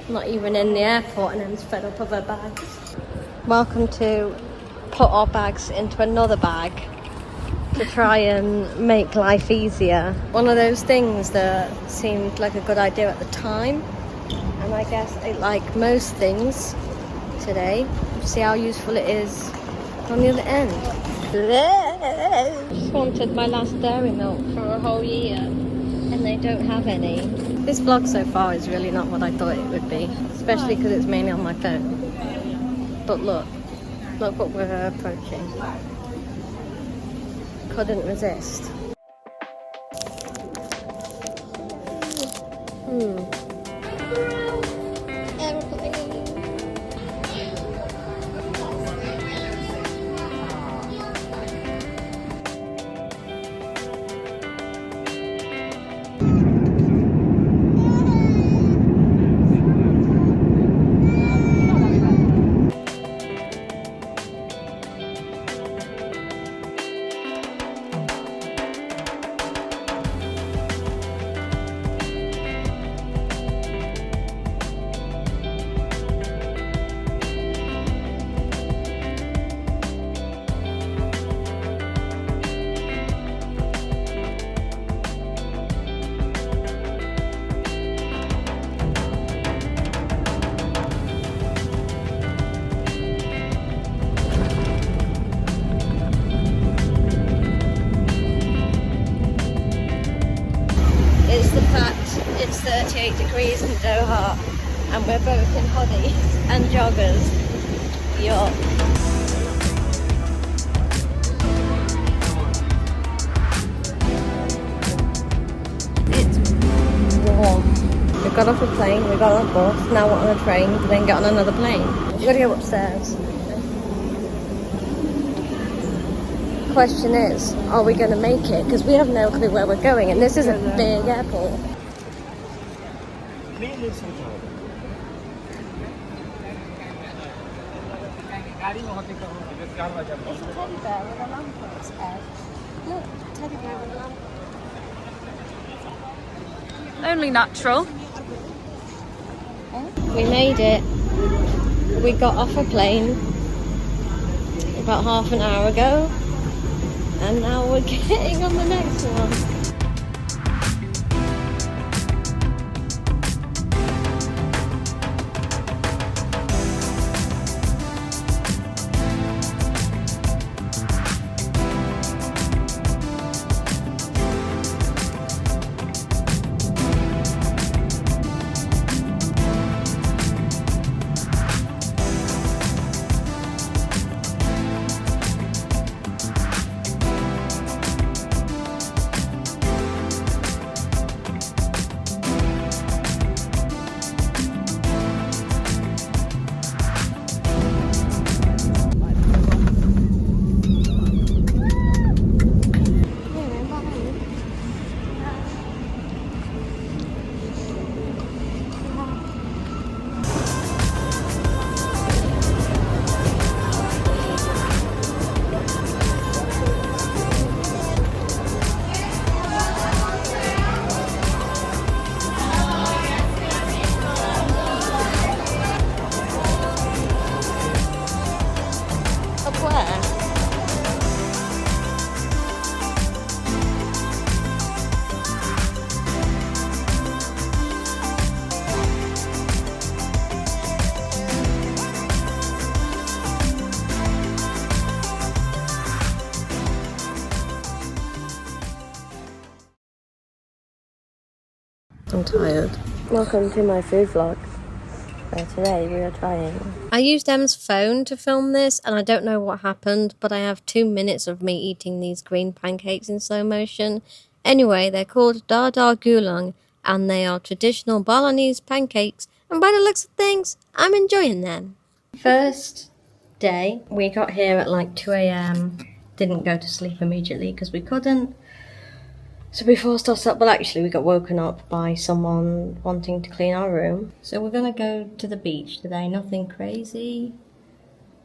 Not even in the airport, and Em's fed up of her bags. Welcome to put our bags into another bag to try and make life easier. One of those things that seemed like a good idea at the time, and I guess like most things today, see how useful it is on the other end. Just wanted my last dairy milk for a whole year, and they don't have any. This vlog so far is really not what I thought it would be, especially because it's mainly on my phone. But look what we're approaching. Couldn't resist. It's 38 degrees in Doha and we're both in hoodies and joggers. Yup. It's warm. We got off a plane, we got on a bus, now we're on a train to then get on another plane. We've got to go upstairs. Question is, are we going to make it? Because we have no clue where we're going, and this is a big airport. It's a teddy bear with a lamp on its head. Look, teddy bear with a lamp. Only natural. We made it. We got off a plane about half an hour ago, and now we're getting on the next one. I'm tired. Welcome to my food vlog. Today we are trying. I used Em's phone to film this and I don't know what happened, but I have 2 minutes of me eating these green pancakes in slow motion. Anyway, they're called Dada Gulung and they are traditional Balinese pancakes, and by the looks of things, I'm enjoying them. First day, we got here at like 2 AM, didn't go to sleep immediately because we couldn't. So we forced ourselves, well actually we got woken up by someone wanting to clean our room. So we're gonna go to the beach today, nothing crazy.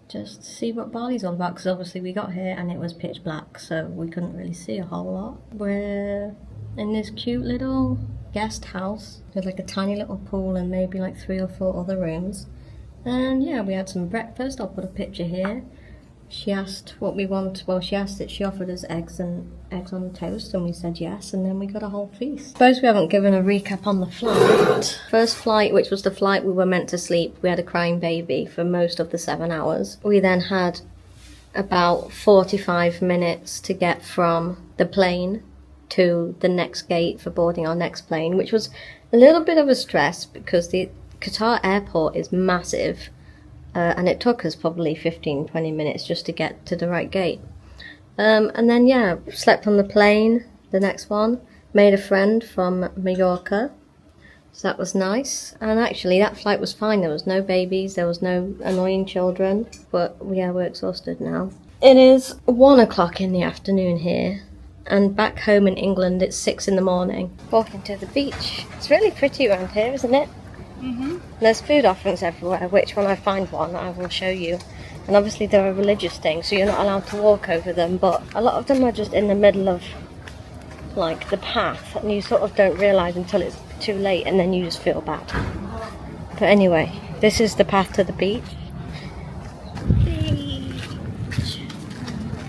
Just to see what Bali's all about, because obviously we got here and it was pitch black, so we couldn't really see a whole lot. We're in this cute little guest house with like a tiny little pool and maybe like 3 or 4 other rooms. And yeah, we had some breakfast. I'll put a picture here. She asked what we want. Well, she offered us eggs on toast, and we said yes, and then we got a whole feast. Suppose we haven't given a recap on the flight. First flight, which was the flight we were meant to sleep, we had a crying baby for most of the 7 hours. We then had about 45 minutes to get from the plane to the next gate for boarding our next plane, which was a little bit of a stress because the Qatar airport is massive. And it took us probably 15-20 minutes just to get to the right gate. And then, yeah, slept on the plane, the next one. Made a friend from Mallorca, so that was nice. And actually, that flight was fine. There was no babies, there was no annoying children. But, yeah, we're exhausted now. It is 1 o'clock in the afternoon here. And back home in England, it's 6 in the morning. Walking to the beach. It's really pretty around here, isn't it? Mm-hmm. There's food offerings everywhere, which when I find one I will show you. And obviously there are religious things, so you're not allowed to walk over them, but a lot of them are just in the middle of like the path, and you sort of don't realise until it's too late, and then you just feel bad. But anyway, this is the path to the beach.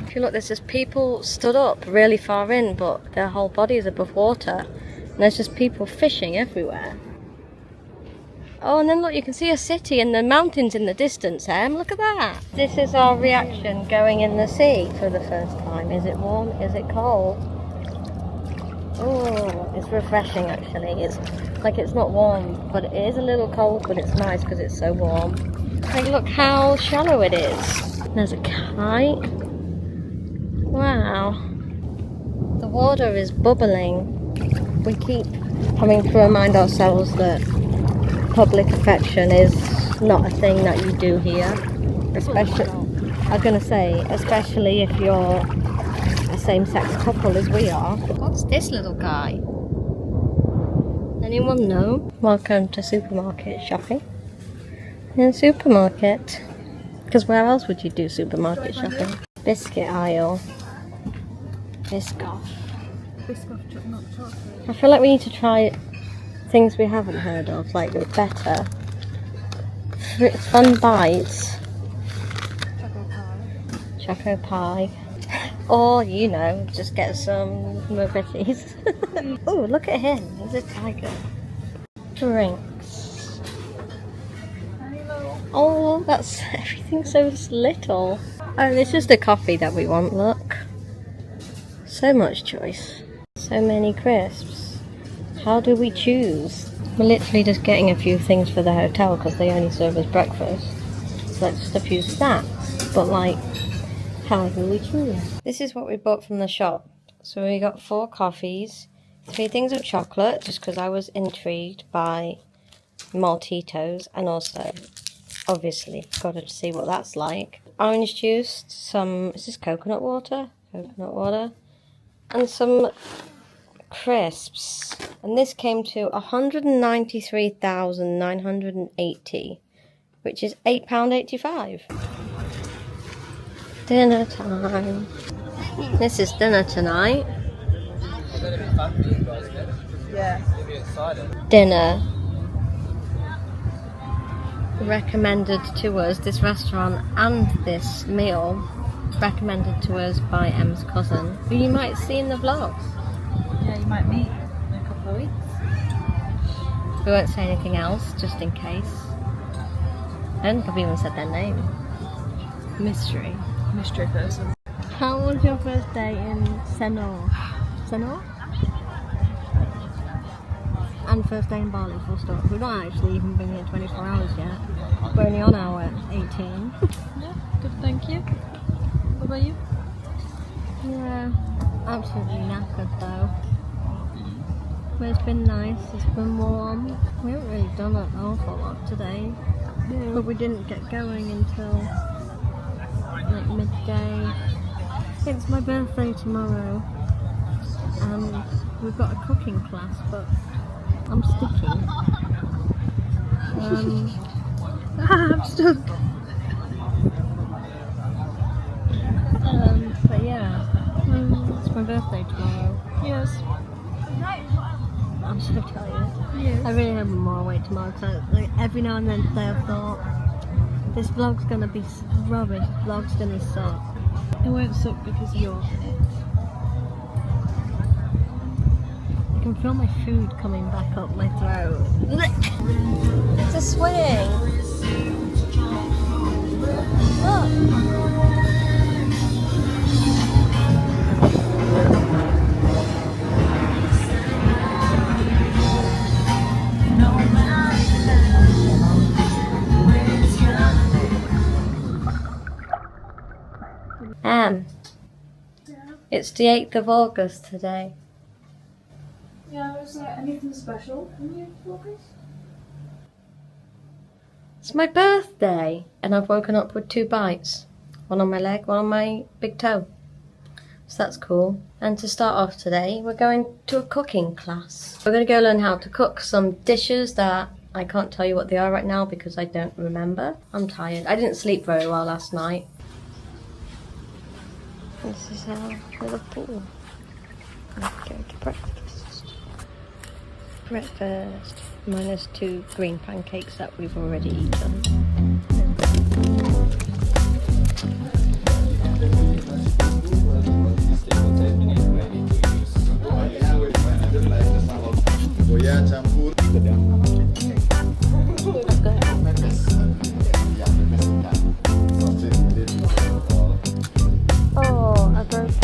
If you look, there's just people stood up really far in, but their whole body is above water, and there's just people fishing everywhere. Oh, and then look, you can see a city and the mountains in the distance, Em. Look at that. This is our reaction going in the sea for the first time. Is it warm? Is it cold? Oh, it's refreshing actually. It's like it's not warm, but it is a little cold, but it's nice because it's so warm. Like, look how shallow it is. There's a kite. Wow. The water is bubbling. We keep having to remind ourselves that public affection is not a thing that you do here, especially, I'm gonna say, especially if you're a same-sex couple as we are. What's this little guy? Anyone know? Welcome to supermarket shopping. In supermarket, because where else would you do supermarket shopping? Biscuit aisle. Biscoff. Biscoff, not chocolate. I feel like we need to try things we haven't heard of, like better. Fun bites. Choco pie. Or, you know, just get some mobility. Oh, look at him. He's a tiger. Drinks. Oh, that's everything so little. Oh, this is the coffee that we want, look. So much choice. So many crisps. How do we choose? We're literally just getting a few things for the hotel because they only serve us breakfast. So that's just a few snacks. But like, how do we choose? This is what we bought from the shop. So we got 4 coffees, 3 things of chocolate, just because I was intrigued by Maltitos, and also, obviously, got to see what that's like. Orange juice, is this coconut water? Coconut water. And some crisps, and this came to 193,980, which is £8.85. Dinner time. This is dinner tonight. Yeah. Dinner recommended to us, this restaurant and this meal recommended to us by Em's cousin, who you might see in the vlogs. Yeah, you might meet in a couple of weeks. We won't say anything else, just in case. I don't think I've even said their name. Mystery. Mystery person. How was your first day in Sanur? Sanur? And first day in Bali, full stop. We've not actually even been here 24 hours yet. We're only on hour 18. Yeah, good, thank you. What about you? Yeah, absolutely knackered though. But it's been nice, it's been warm. We haven't really done an awful lot today. Yeah. But we didn't get going until like midday. It's my birthday tomorrow. And we've got a cooking class, but I'm sticky. I'm stuck. But yeah, it's my birthday tomorrow. Yes. I'm so tired. Yes. I really have more away tomorrow. So like, every now and then today I've thought, this vlog's gonna be rubbish. The vlog's gonna suck. It won't suck because you're here. I can feel my food coming back up my throat. It's a swing. Look. It's the 8th of August today. Yeah, is there anything special in your focus? It's my birthday, and I've woken up with 2 bites. One on my leg, one on my big toe. So that's cool. And to start off today, we're going to a cooking class. We're going to go learn how to cook some dishes that I can't tell you what they are right now because I don't remember. I'm tired. I didn't sleep very well last night. This is our little pool. Let's go to breakfast. Breakfast. Minus 2 green pancakes that we've already eaten. Oh, I broke it.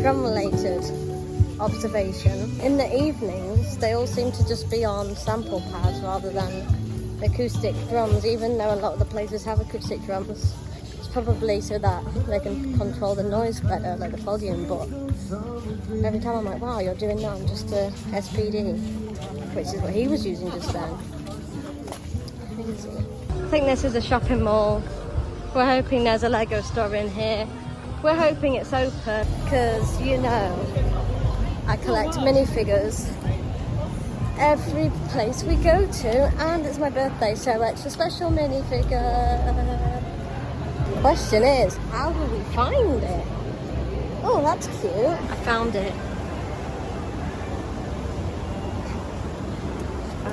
Drum-related observation. In the evenings, they all seem to just be on sample pads rather than acoustic drums, even though a lot of the places have acoustic drums. It's probably so that they can control the noise better, like the volume, but every time I'm like, wow, you're doing that on just a SPD, which is what he was using just then. Crazy. I think this is a shopping mall. We're hoping there's a Lego store in here. We're hoping it's open because, you know, I collect minifigures every place we go to, and it's my birthday, so extra special minifigure. The question is, how do we find it? Oh, that's cute. I found it.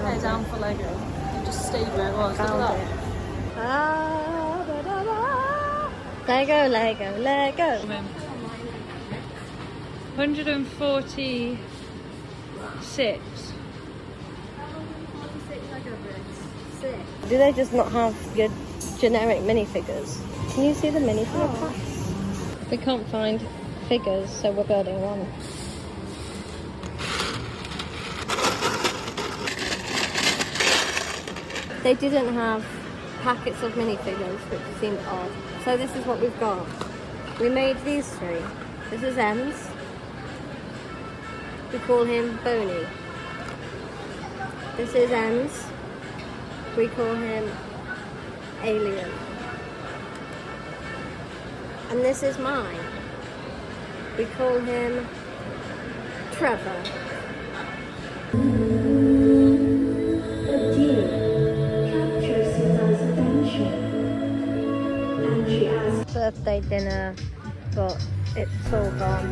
Head down for Lego. You just stayed where it was. Found Look at it. Lego, Lego, Lego. that. 146. Do they just not have your generic minifigures? Can you see the minifigure packs? We can't find figures, so we're building one. They didn't have packets of minifigures, which seemed odd. So this is what we've got. We made these 3. This is Ems. We call him Boney. This is Ems. We call him Alien. And this is mine. We call him Trevor. The deer captures Sienna's attention, and she asks birthday dinner, but it's all gone.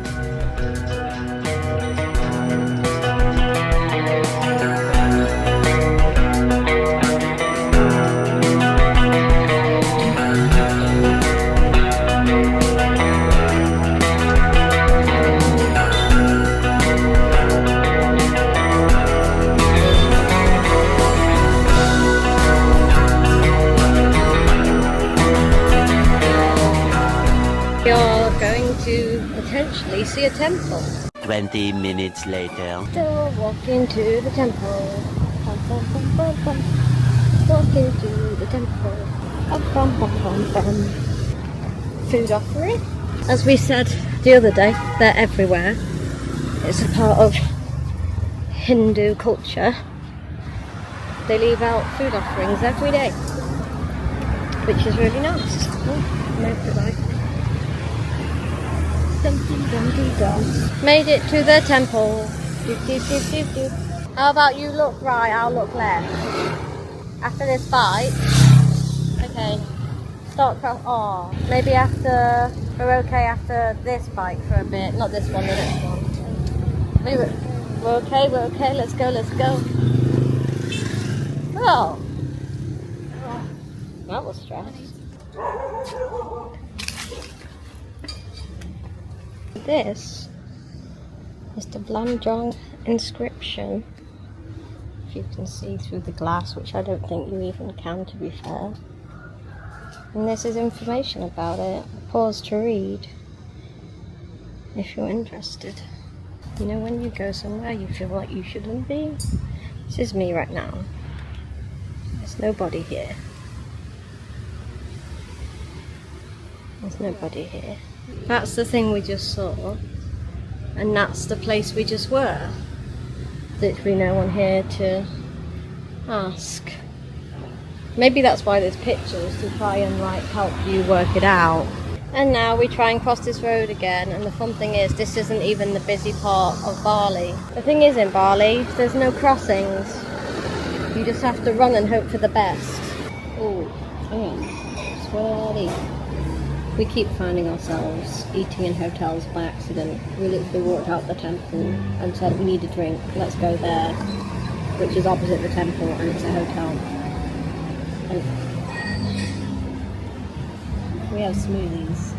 You're going to potentially see a temple. 20 minutes later. Still walking to the temple. Bum, bum, bum, bum, bum. Walking to the temple. Bum, bum, bum, bum, bum. Food offering. As we said the other day, they're everywhere. It's a part of Hindu culture. They leave out food offerings every day, which is really nice. Oh, motorbike. Made it to the temple. How about you look right, I'll look left. After this bite, okay. Start cross. Oh, maybe after we're okay after this bite for a bit. Not this one, the next one. Maybe we're okay. We're okay. Let's go. Let's go. Oh, that was stress. This is the Blanjong inscription. If you can see through the glass, which I don't think you even can, to be fair. And this is information about it. Pause to read if you're interested. You know, when you go somewhere you feel like you shouldn't be? This is me right now. There's nobody here. There's nobody here. That's the thing we just saw. And that's the place we just were. Literally no one here to ask. Maybe that's why there's pictures, to try and like help you work it out. And now we try and cross this road again, and the fun thing is this isn't even the busy part of Bali. The thing is, in Bali there's no crossings. You just have to run and hope for the best. Oh, sweaty. We keep finding ourselves eating in hotels by accident. We literally walked out the temple and said we need a drink, let's go there, which is opposite the temple, and it's a hotel. And we have smoothies.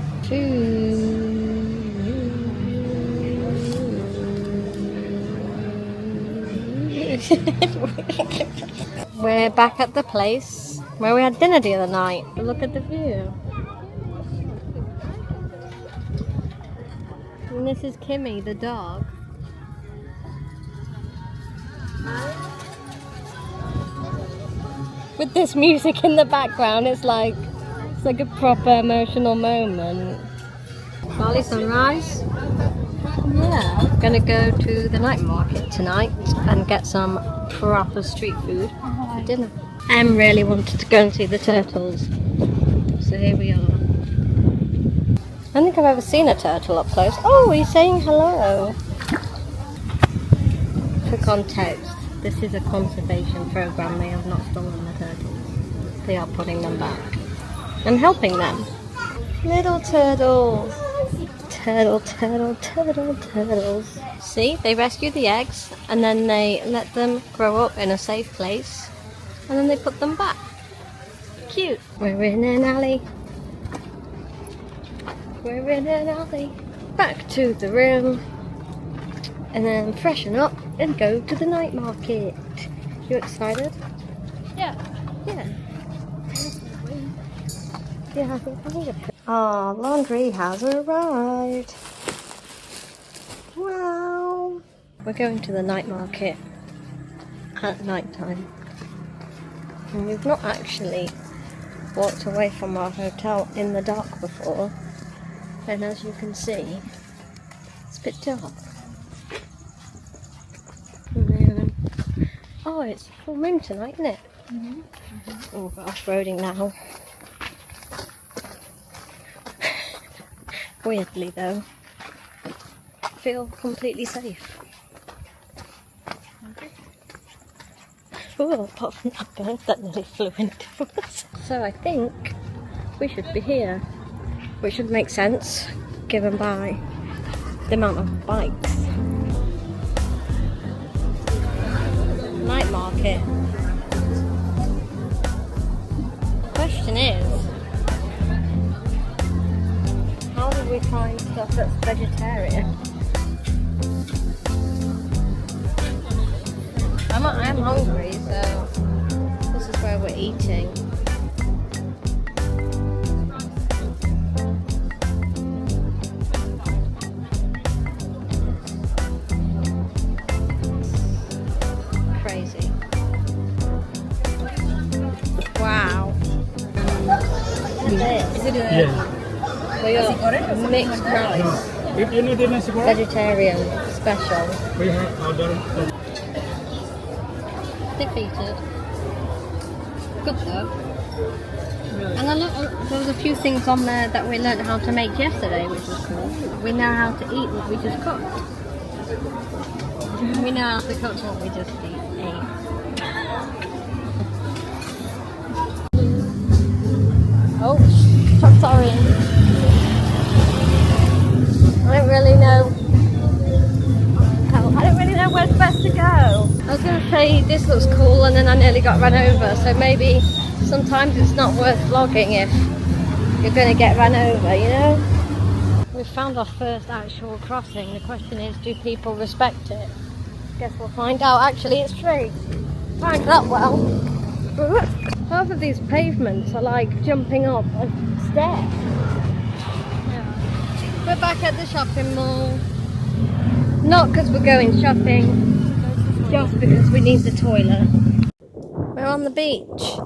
We're back at the place where we had dinner the other night. Look at the view. And this is Kimmy, the dog. With this music in the background, it's like a proper emotional moment. Bali sunrise. Yeah, gonna go to the night market tonight and get some proper street food for dinner. Em really wanted to go and see the turtles, so here we are. I don't think I've ever seen a turtle up close. Oh, he's saying hello. For context, this is a conservation program. They have not stolen the turtles. They are putting them back and helping them. Little turtles. Turtles. See, they rescue the eggs and then they let them grow up in a safe place and then they put them back. Cute. We're in an alley. We're in an alley. Back to the room and then freshen up and go to the night market. You excited? Yeah. Yeah. Yeah, I think I need a... Oh, laundry has arrived. Wow. We're going to the night market at night time. And we've not actually walked away from our hotel in the dark before. And as you can see, it's a bit dark. And, oh, it's full moon tonight, isn't it? Mm-hmm. Oh, we're off-roading now. Weirdly though, I feel completely safe. Oh, apart from that bird that nearly flew into us. So I think we should be here, which should make sense given by the amount of bikes. Night market. Question is, how do we find stuff that's vegetarian? I'm hungry, so this is where we're eating. could do it. Yeah. We got mixed rice, If you need the nasi goreng, vegetarian, special. we have order. Defeated. Good though. And there was a few things on there that we learnt how to make yesterday, which was cool. We know how to eat what we just cooked. We know how to cook what we just ate. Oh, I'm sorry. I don't really know. I don't really know where's best to go. I was going to say this looks cool, and then I nearly got run over. So maybe sometimes it's not worth vlogging if you're going to get run over, you know? We've found our first actual crossing. The question is, do people respect it? Guess we'll find out. Actually, it's free. Thanks that well. Half of these pavements are like jumping up a step. Yeah. We're back at the shopping mall. Not because we're going shopping, just because we need the toilet. We're on the beach.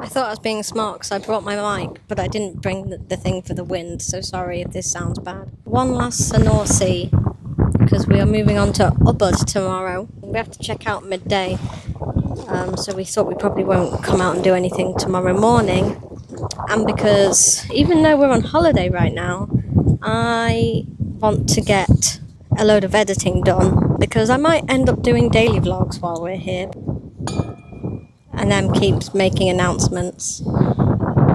I thought I was being smart because I brought my mic, but I didn't bring the thing for the wind, so sorry if this sounds bad. One last Sanur sea, because we are moving on to Ubud tomorrow. We have to check out midday, so we thought we probably won't come out and do anything tomorrow morning. And because even though we're on holiday right now, I want to get a load of editing done, because I might end up doing daily vlogs while we're here. And then keeps making announcements.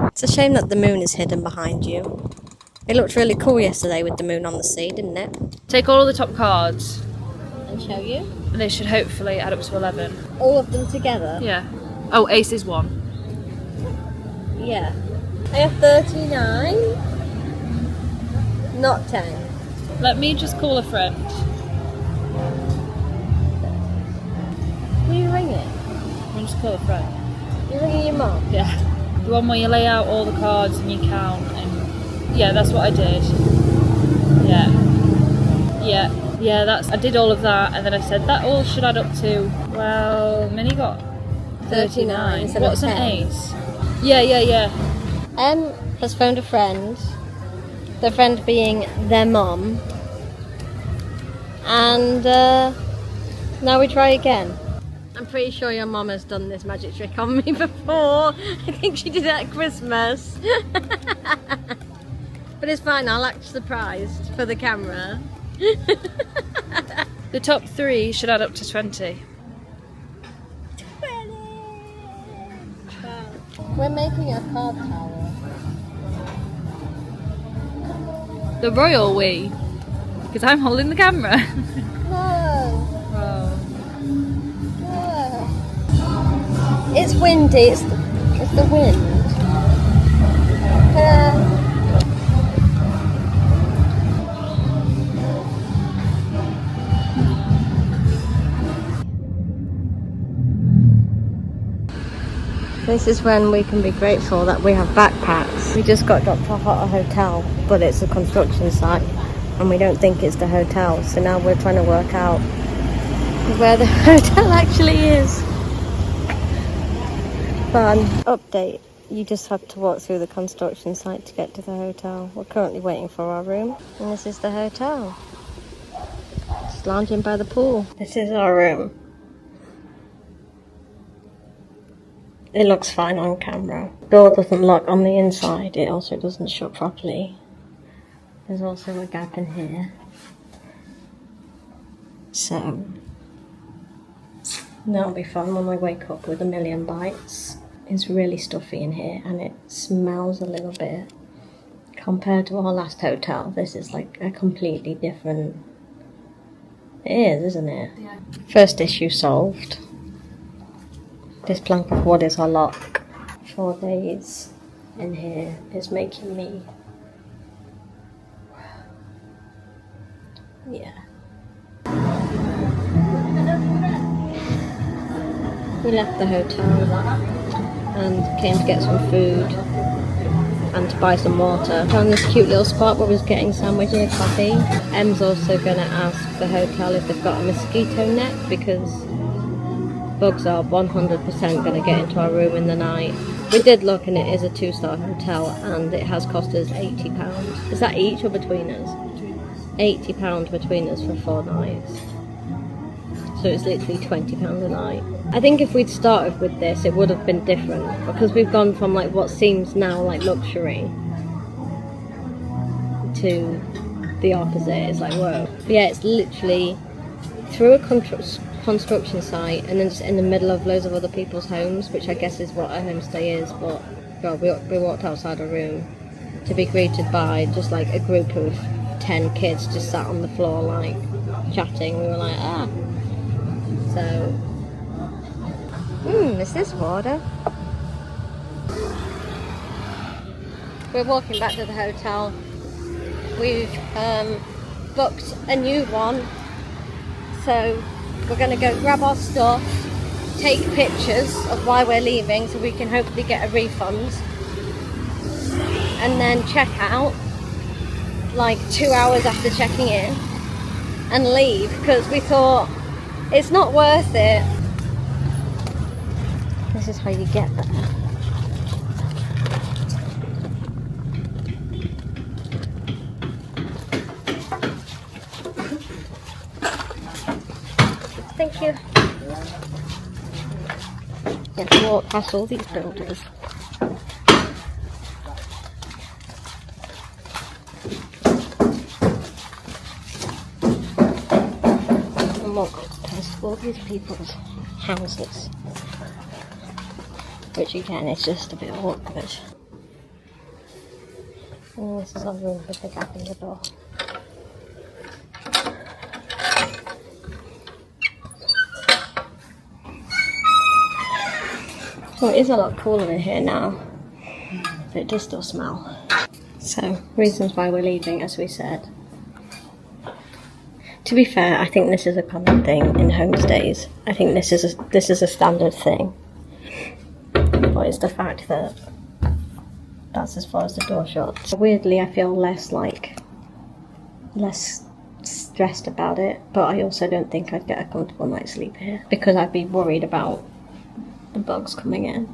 It's a shame that the moon is hidden behind you. It looked really cool yesterday with the moon on the sea, didn't it? Take all of the top cards, And show you. and they should hopefully add up to 11. All of them together? Yeah. Oh, ace is 1. Yeah. I have 39. Not 10. Let me just call a friend. Who are you ringing? I'll just call a friend. You're ringing your mum? Yeah. The one where you lay out all the cards and you count, and yeah, that's what I did. Yeah, I did all of that, and then I said that all should add up to, well, Minnie got 39. instead of What's an 10. ace? Yeah. Em has phoned a friend, the friend being their mum, and now we try again. I'm pretty sure your mum has done this magic trick on me before. I think she did it at Christmas. But it's fine, I'll act surprised for the camera. The top 3 should add up to 20. We're making a card tower. The royal we, because I'm holding the camera. No, Oh. no. It's windy, it's the wind. This is when we can be grateful that we have backpacks. We just got dropped off at a hotel, but it's a construction site and we don't think it's the hotel, so now we're trying to work out where the hotel actually is. Fun. Update. You just had to walk through the construction site to get to the hotel. We're currently waiting for our room, and this is the hotel. Just lounging by the pool. This is our room. It looks fine on camera. Door doesn't lock on the inside. It also doesn't shut properly. There's also a gap in here. So that'll be fun when we wake up with a million bites. It's really stuffy in here and it smells a little bit. Compared to our last hotel, this is like a completely different... It is, isn't it? Yeah. First issue solved. This plank of wood is our lock. 4 days in here is making me... Yeah. We left the hotel and came to get some food and to buy some water. Found this cute little spot where we was getting sandwiches and coffee. Em's also going to ask the hotel if they've got a mosquito net because bugs are 100% going to get into our room in the night. We did look and it is a 2-star hotel and it has cost us £80. Is that each or between us? £80 between us for 4 nights. So it's literally £20 a night. I think if we'd started with this it would have been different, because we've gone from like what seems now like luxury to the opposite. It's like, whoa. But yeah, it's literally through a construction site and then just in the middle of loads of other people's homes, which I guess is what a homestay is. But God, we walked outside our room to be greeted by just like a group of 10 kids just sat on the floor like chatting. We were like, ah. So, is this water? We're walking back to the hotel. We've booked a new one, so we're going to go grab our stuff, take pictures of why we're leaving so we can hopefully get a refund, and then check out like 2 hours after checking in and leave, because we thought it's not worth it. This is how you get there. Thank you. You have to walk past all these buildings. And walk past all these people's houses. Which again is just a bit awkward. And this is our room with the gap in the door. So it is a lot cooler in here now, but it does still smell. So, reasons why we're leaving, as we said. To be fair, I think this is a common thing in homestays. I think this is a standard thing. But it's the fact that that's as far as the door shuts. Weirdly, I feel less stressed about it, but I also don't think I'd get a comfortable night's sleep here because I'd be worried about the bugs coming in.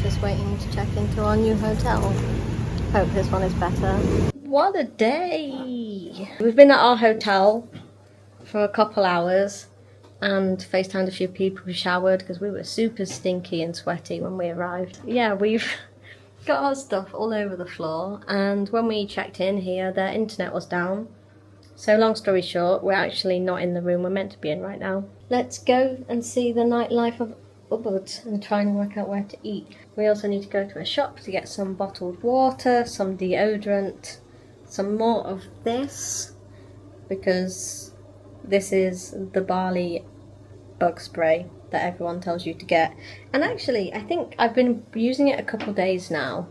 Just waiting to check into our new hotel. Hope this one is better. What a day! We've been at our hotel for a couple hours and FaceTimed a few people who showered because we were super stinky and sweaty when we arrived. Yeah, we've got our stuff all over the floor, and when we checked in here, their internet was down. So long story short, we're actually not in the room we're meant to be in right now. Let's go and see the nightlife of Ubud and try and work out where to eat. We also need to go to a shop to get some bottled water, some deodorant, some more of this, because this is the Bali bug spray that everyone tells you to get. And actually, I think I've been using it a couple days now,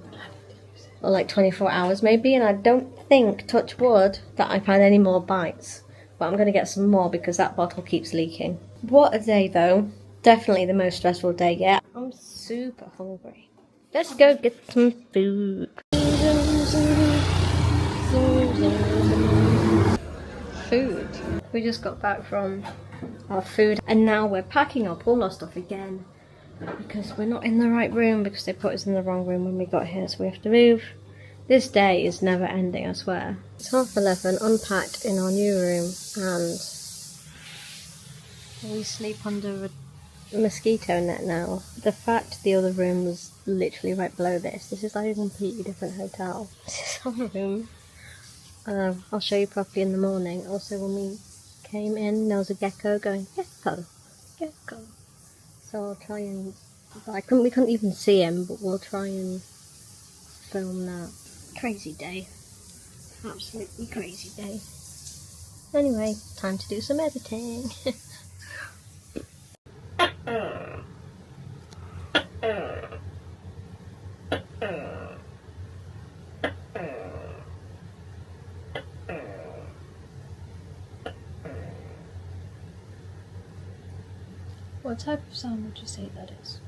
or like 24 hours maybe, and I don't think, touch wood, that I've had any more bites. But I'm going to get some more because that bottle keeps leaking. What a day though. Definitely the most stressful day yet. I'm super hungry. Let's go get some food. Food. We just got back from our food and now we're packing up all our stuff again because we're not in the right room, because they put us in the wrong room when we got here, so we have to move. This day is never ending, I swear. It's 11:30, unpacked in our new room, and we sleep under a mosquito net now. The fact the other room was literally right below this is like a completely different hotel. This is our room. I'll show you properly in the morning. Also, when we came in, there was a gecko going, gecko, gecko. So I'll try and, we couldn't even see him, but we'll try and film that. Crazy day. Absolutely crazy day. Anyway, time to do some editing. What type of sound would you say that is?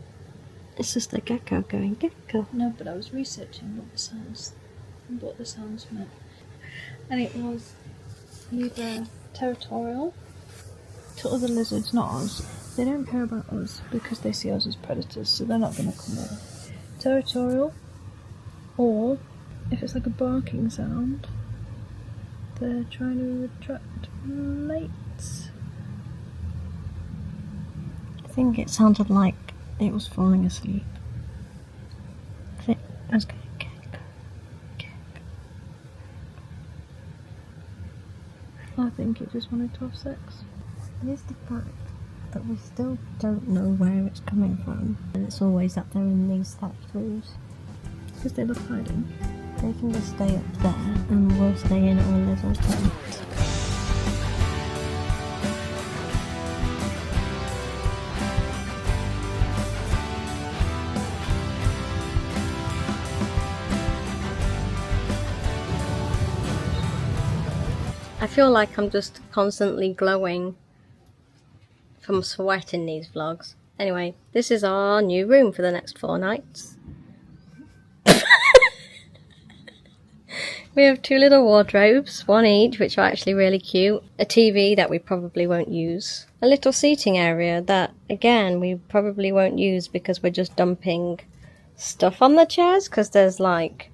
It's just a gecko going gecko. No, but I was researching what the sounds meant. And it was either territorial to other lizards, not us. They don't care about us because they see us as predators, so they're not going to come over. territorial, or if it's like a barking sound, they're trying to attract mates. I think it sounded like it was falling asleep. I was going kick. I think it just wanted to have sex. It is the fact that we still don't know where it's coming from, and it's always up there in these thatched roofs. Because they love hiding. They can just stay up there, and we'll stay in our little tent. I feel like I'm just constantly glowing from sweat in these vlogs. Anyway, this is our new room for the next 4 nights. We have 2 little wardrobes, 1 each, which are actually really cute. A TV that we probably won't use. A little seating area that, again, we probably won't use because we're just dumping stuff on the chairs because there's like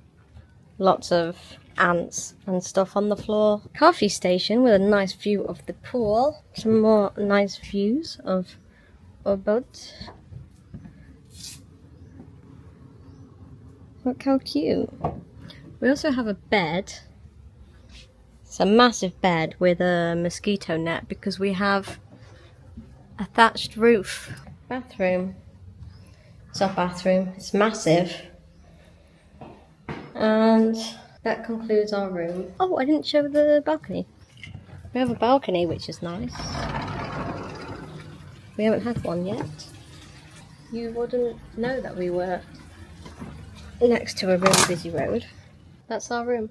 lots of ants and stuff on the floor. Coffee station with a nice view of the pool. Some more nice views of Ubud. Look how cute. We also have a bed. It's a massive bed with a mosquito net because we have a thatched roof. Bathroom. It's our bathroom. It's massive. And that concludes our room. Oh, I didn't show the balcony. We have a balcony, which is nice. We haven't had one yet. You wouldn't know that we were next to a really busy road. That's our room.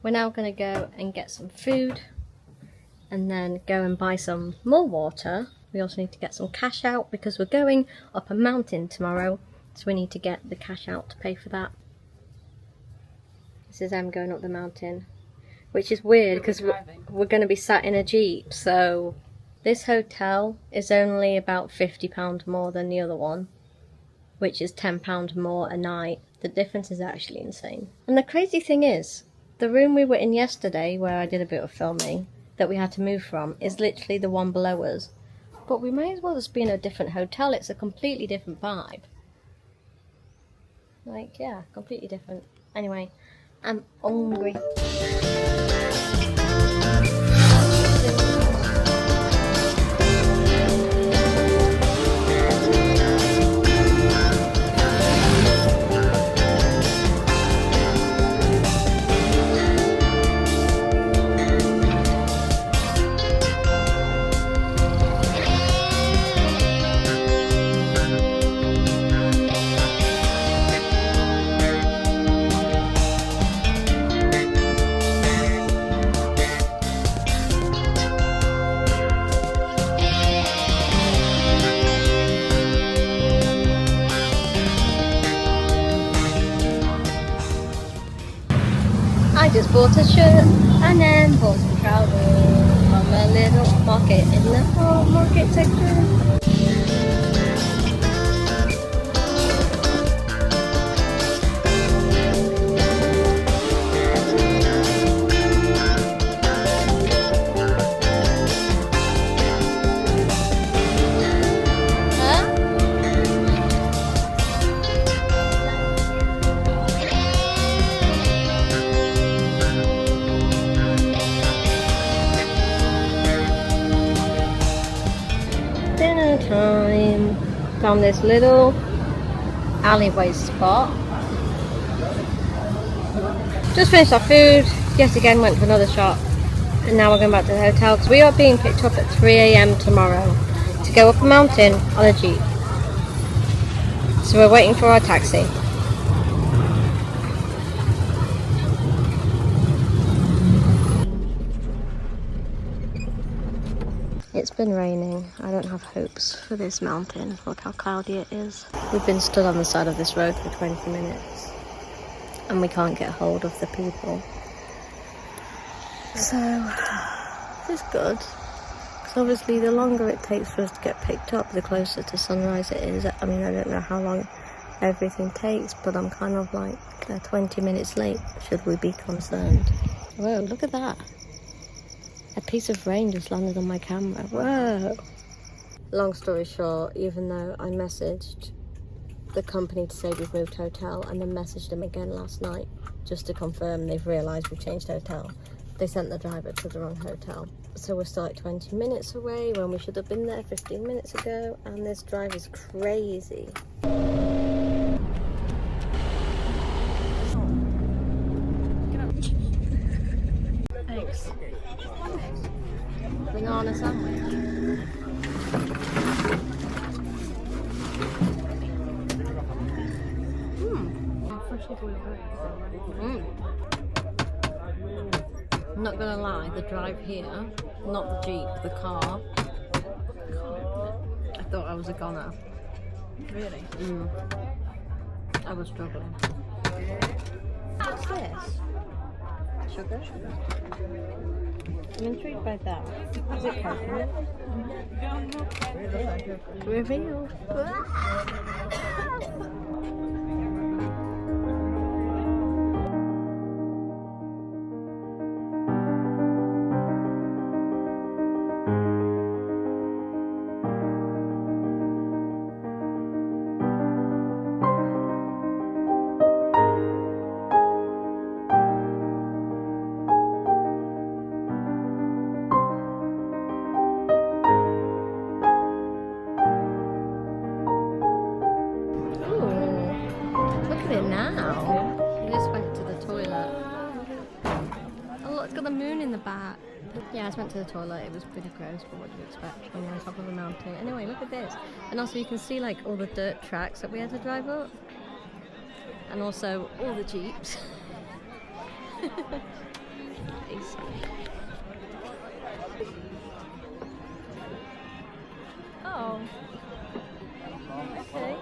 We're now going to go and get some food and then go and buy some more water. We also need to get some cash out because we're going up a mountain tomorrow, so we need to get the cash out to pay for that. This is Em going up the mountain, which is weird because we're going to be sat in a Jeep. So this hotel is only about £50 more than the other one, which is £10 more a night. The difference is actually insane. And the crazy thing is, the room we were in yesterday, where I did a bit of filming, that we had to move from, is literally the one below us. But we may as well just be in a different hotel. It's a completely different vibe. Like, yeah, completely different. Anyway, I'm hungry. I just bought a shirt and then bought some trousers from a little market in the market section. Dinner time. Found this little alleyway spot. Just finished our food. Yet again went to another shop. And now we're going back to the hotel because we are being picked up at 3 AM tomorrow to go up a mountain on a Jeep. So we're waiting for our taxi. It's been raining. I don't have hopes for this mountain. Look how cloudy it is. We've been stood on the side of this road for 20 minutes and we can't get hold of the people. So, it's good. Because obviously the longer it takes for us to get picked up, the closer to sunrise it is. I mean, I don't know how long everything takes, but I'm kind of like 20 minutes late. Should we be concerned? Whoa, look at that. A piece of rain just landed on my camera. Whoa. Long story short, even though I messaged the company to say we've moved hotel and then messaged them again last night just to confirm they've realised we've changed hotel, they sent the driver to the wrong hotel. So we're still like 20 minutes away when we should have been there 15 minutes ago, and this drive is crazy. Eggs. Banana sandwich. Freshly boiled eggs. I'm not gonna lie, the drive here, not the Jeep, the car, I thought I was a goner. Really? I was struggling. What's this? Sugar? I'm intrigued by that. Is it coconut? Reveal. Yeah, I just went to the toilet. It was pretty gross, but what do you expect when you're on top of a mountain? Anyway, look at this. And also you can see like all the dirt tracks that we had to drive up. And also all the Jeeps. Nice. Oh. Okay.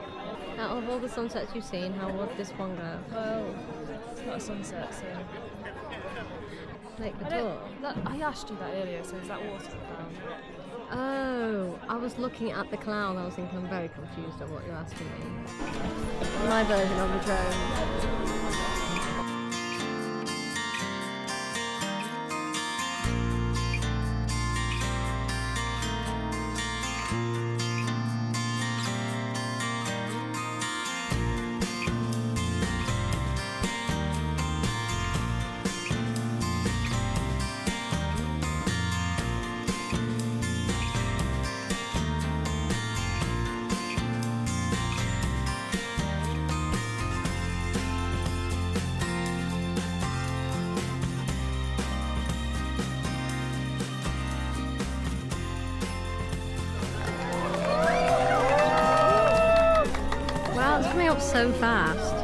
Out of all the sunsets you've seen, how would this one go? Well, it's not a sunset, so... Lake Batur. I asked you that earlier, so is that waterfall down? Oh, I was looking at the cloud. I was thinking I'm very confused at what you're asking me. My version of the drone. Up so fast.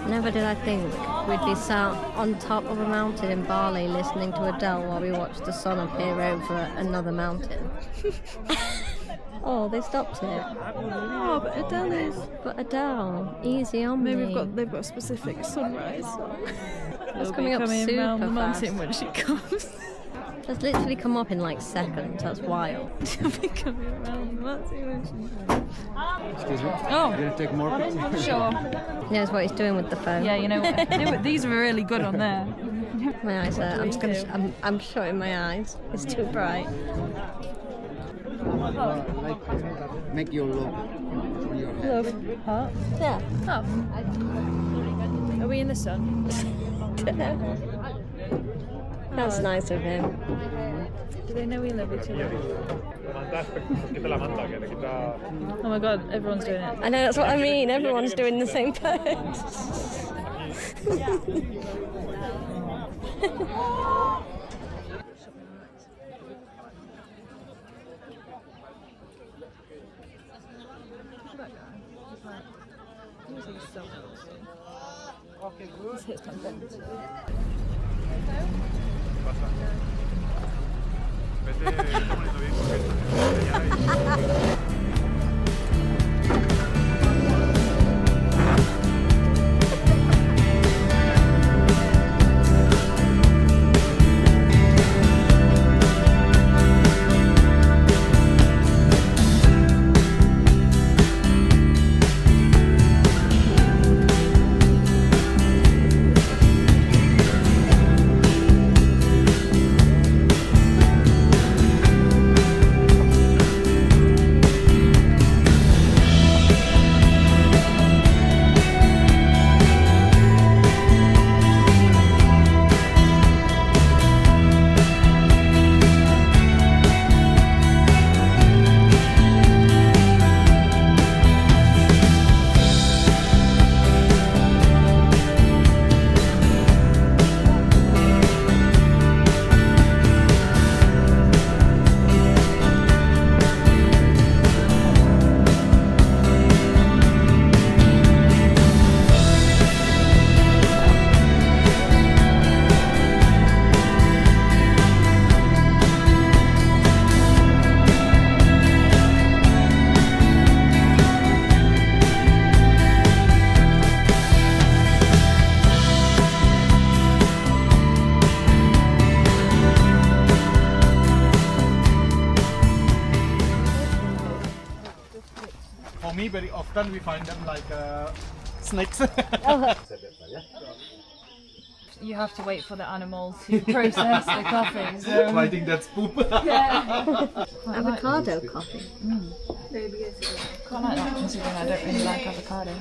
Never did I think we'd be sat on top of a mountain in Bali listening to Adele while we watched the sun appear over another mountain. Oh, they stopped it. Oh, but Adele is. But Adele, easy on me. Maybe they've got a specific sunrise song. It's coming up super around the mountain fast. when she comes. It's literally come up in like seconds. That's wild. She'll be coming around the mountain when she comes. Excuse me? Oh. Gonna take more pictures? Sure. He knows what he's doing with the phone. Yeah, you know what? These are really good on there. My eyes are. I'm shutting my eyes. It's too bright. Like, make your logo on your head. Love. Heart. Yeah. Oh. Are we in the sun? That's nice of him. Do they know we love each other? Oh my god, everyone's doing it. I know, that's what I mean. Everyone's doing the same pose. me, very often we find them like snakes. You have to wait for the animal to process the coffee. So. I think that's poop. Avocado coffee. Quite like that considering I don't really like avocado.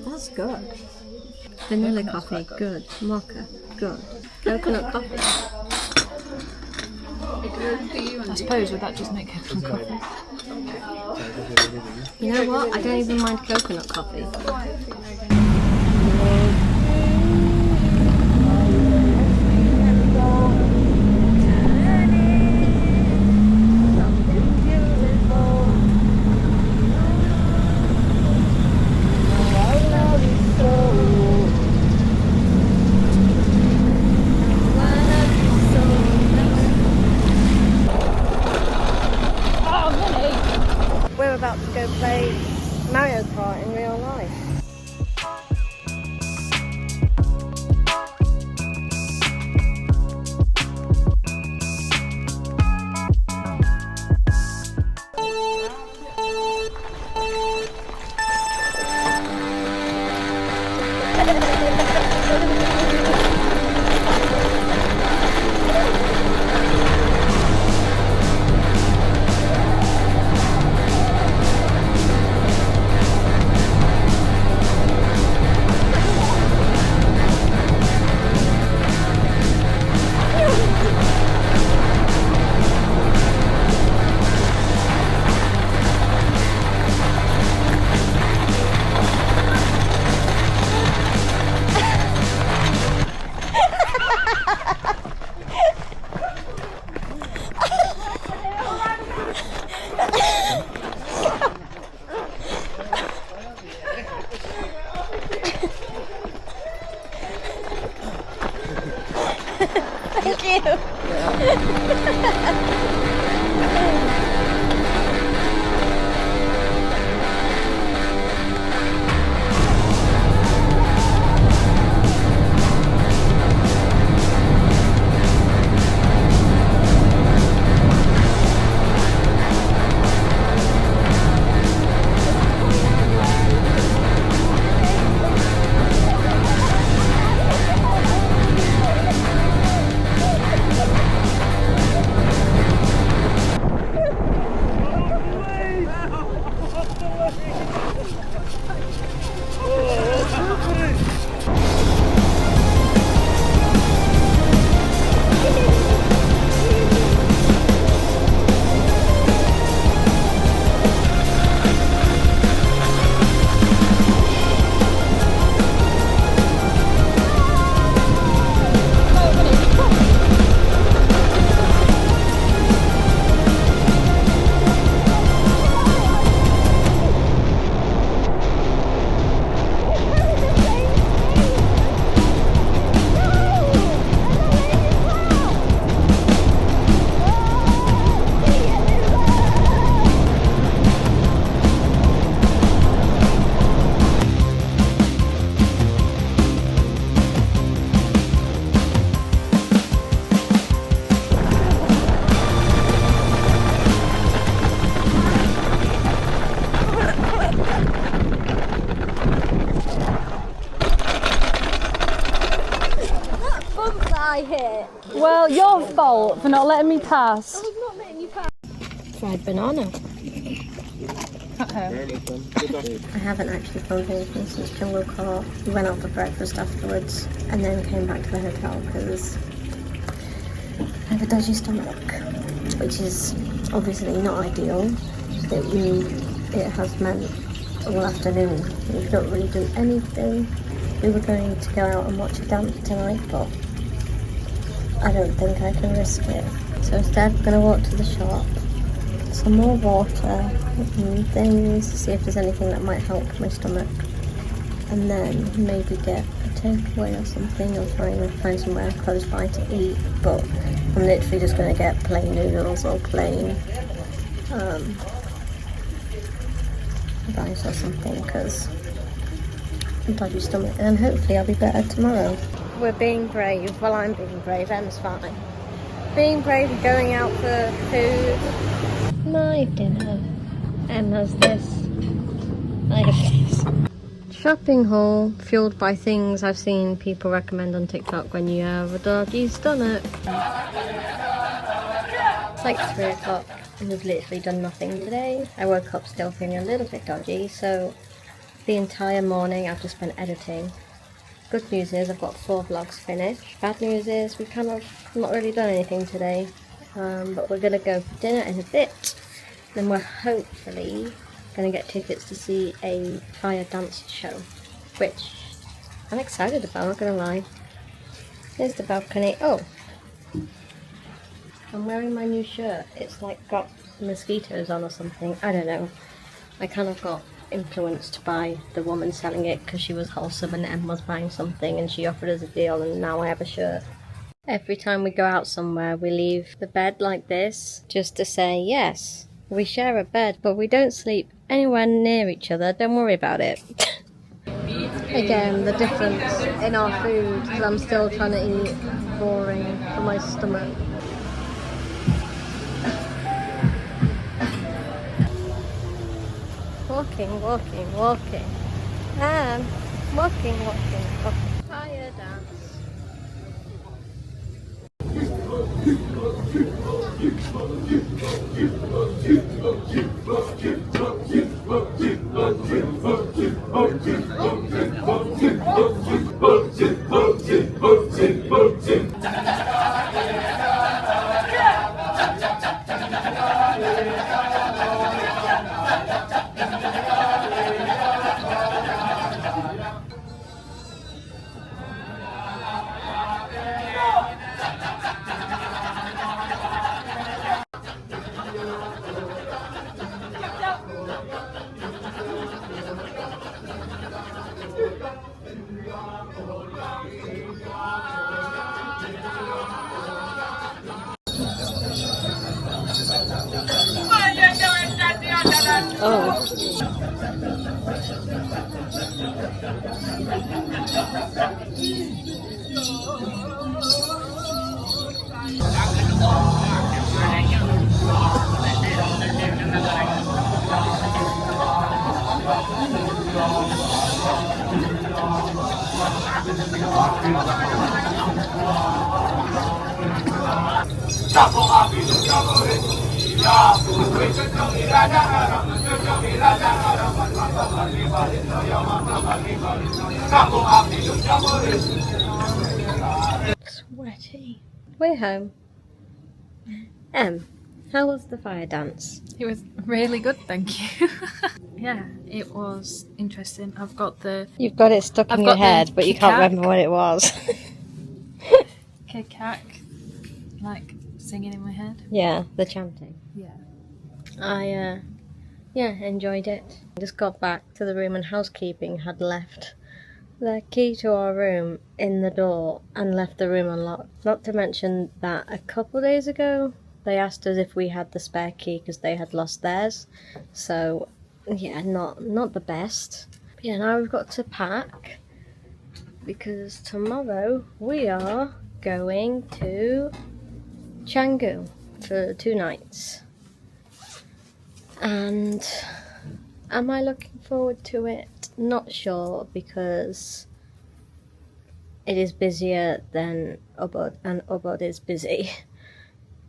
That's good. Vanilla coffee, good. Mocha, good. Coconut coffee. I suppose would that just make coconut coffee? You know what? I don't even mind coconut coffee. We're about to go play Mario Kart in real life. Thank you. Well, your fault for not letting me pass. Fried banana. Okay. I haven't actually filmed anything since Jungle Car. We went out for breakfast afterwards and then came back to the hotel because I have a dodgy stomach, which is obviously not ideal. It has meant all afternoon we couldn't really do anything. We were going to go out and watch a dance tonight, but I don't think I can risk it. So instead we're going to walk to the shop, get some more water and things, see if there's anything that might help my stomach, and then maybe get a takeaway or something, or try and find somewhere close by to eat. But I'm literally just going to get plain noodles or plain rice or something because I'm dodgy stomach, and hopefully I'll be better tomorrow. We're being brave. Well, I'm being brave. Em's fine. Being brave and going out for food. My dinner. And there's this. Look at this. Shopping haul fueled by things I've seen people recommend on TikTok when you have a doggy stomach. It's like 3 o'clock and we've literally done nothing today. I woke up still feeling a little bit dodgy, so the entire morning I've just spent editing. Good news is I've got 4 vlogs finished. Bad news is we've kind of not really done anything today, but we're gonna go for dinner in a bit. Then we're hopefully gonna get tickets to see a fire dance show, which I'm excited about, I'm not gonna lie. Here's the balcony. Oh, I'm wearing my new shirt. It's like got mosquitoes on or something. I don't know. I kind of got influenced by the woman selling it because she was wholesome and Em was buying something and she offered us a deal, and now I have a shirt. Every time we go out somewhere we leave the bed like this just to say yes, we share a bed but we don't sleep anywhere near each other, don't worry about it. Again, the difference in our food, because I'm still trying to eat boring for my stomach. Walking, walking, walking, and walking, walking, walking. Fire dance. Oh. Sweaty. We're home. How was the fire dance? It was really good, thank you. Yeah, it was interesting. I've got the... You've got it stuck in your head, but you can't remember what it was. Kecak, like singing in my head. Yeah, the chanting. Yeah. I enjoyed it. Just got back to the room and housekeeping had left the key to our room in the door and left the room unlocked. Not to mention that a couple days ago they asked us if we had the spare key because they had lost theirs. So yeah, not the best. But yeah, now we've got to pack because tomorrow we are going to Canggu for 2 nights. And am I looking forward to it? Not sure, because it is busier than Ubud, and Ubud is busy.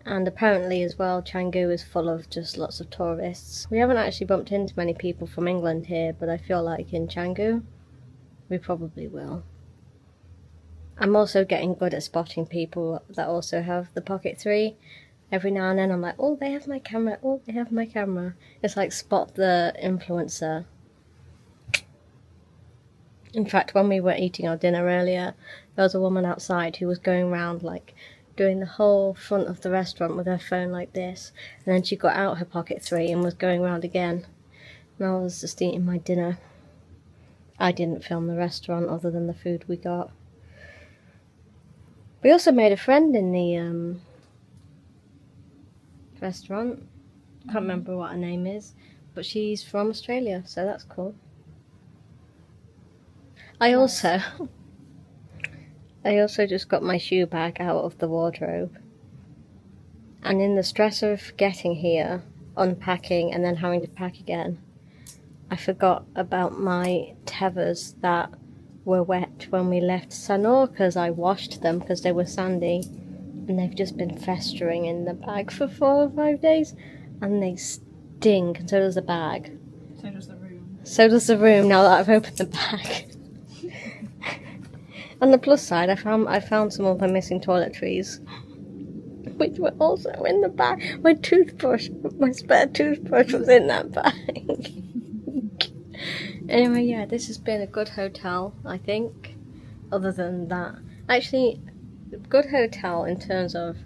And apparently as well, Canggu is full of just lots of tourists. We haven't actually bumped into many people from England here, but I feel like in Canggu, we probably will. I'm also getting good at spotting people that also have the Pocket 3. Every now and then I'm like, oh, they have my camera, oh, they have my camera. It's like spot the influencer. In fact, when we were eating our dinner earlier, there was a woman outside who was going around like doing the whole front of the restaurant with her phone like this. And then she got out her Pocket 3 and was going around again. And I was just eating my dinner. I didn't film the restaurant other than the food we got. We also made a friend in the restaurant. Can't remember what her name is, but she's from Australia, so that's cool. I also just got my shoe bag out of the wardrobe, and in the stress of getting here unpacking and then having to pack again, I forgot about my tethers that were wet when we left Sanur because I washed them because they were sandy, and they've just been festering in the bag for 4 or 5 days, and they stink, and so does the bag. So does the room. So does the room now that I've opened the bag. On the plus side, I found some of my missing toiletries, which were also in the bag. My spare toothbrush was in that bag. Anyway, yeah, this has been a good hotel, I think. Other than that, actually, good hotel in terms of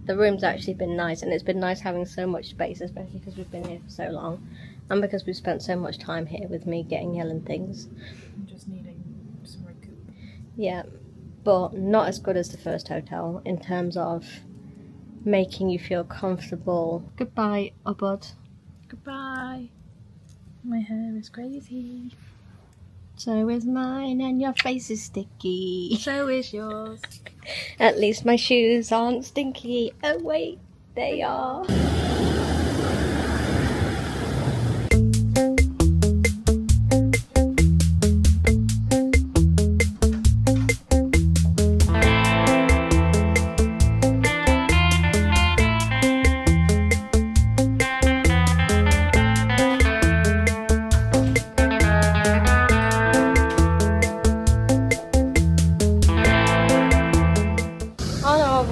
the room's actually been nice, and it's been nice having so much space, especially because we've been here for so long, and because we've spent so much time here with me getting ill and things. I'm just needing some recoup. Yeah, but not as good as the first hotel in terms of making you feel comfortable. Goodbye, Ubud. Goodbye. My hair is crazy. So is mine, and your face is sticky. So is yours. At least my shoes aren't stinky. Oh wait, they are.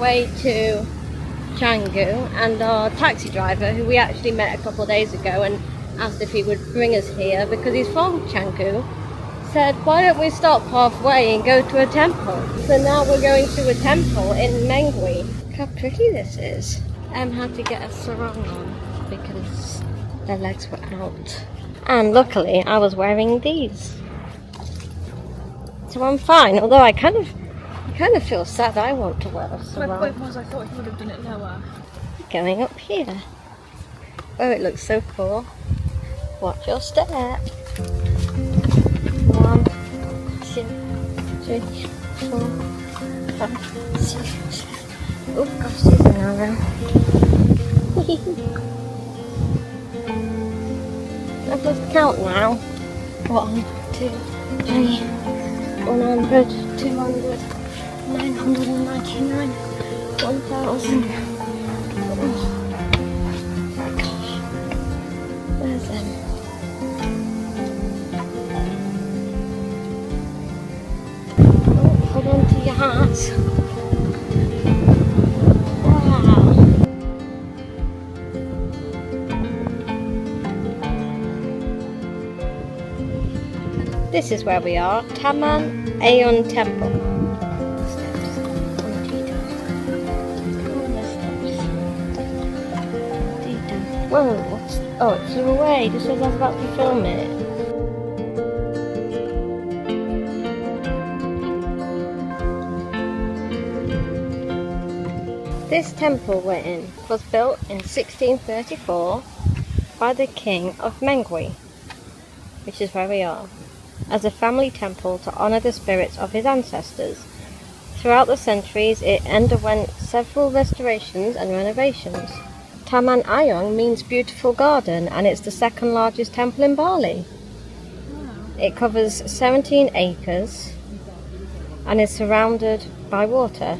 Way to Canggu, and our taxi driver, who we actually met a couple of days ago and asked if he would bring us here because he's from Canggu, said, why don't we stop halfway and go to a temple? So now we're going to a temple in Mengwi. Look how pretty this is. Had to get a sarong on because their legs were out, and luckily I was wearing these, so I'm fine, although I kind of feel sad. I want to wear a sarong. My point was, I thought he would have done it lower. Going up here. Oh, it looks so cool. Watch your step. 1, 2, 3, 4, 5, 6. Oh gosh, these are narrow. I must count now. 1, 2, 3, 100, 200. 999, 1,000. Oh my gosh. Where's them? Oh, hold on to your hats. Wow. This is where we are, Taman Aeon Temple. Whoa, what's... Oh, it flew away just as I was about to film it. This temple we're in was built in 1634 by the King of Mengwi, which is where we are, as a family temple to honour the spirits of his ancestors. Throughout the centuries it underwent several restorations and renovations. Taman Ayong means beautiful garden, and it's the second largest temple in Bali. Wow. It covers 17 acres and is surrounded by water.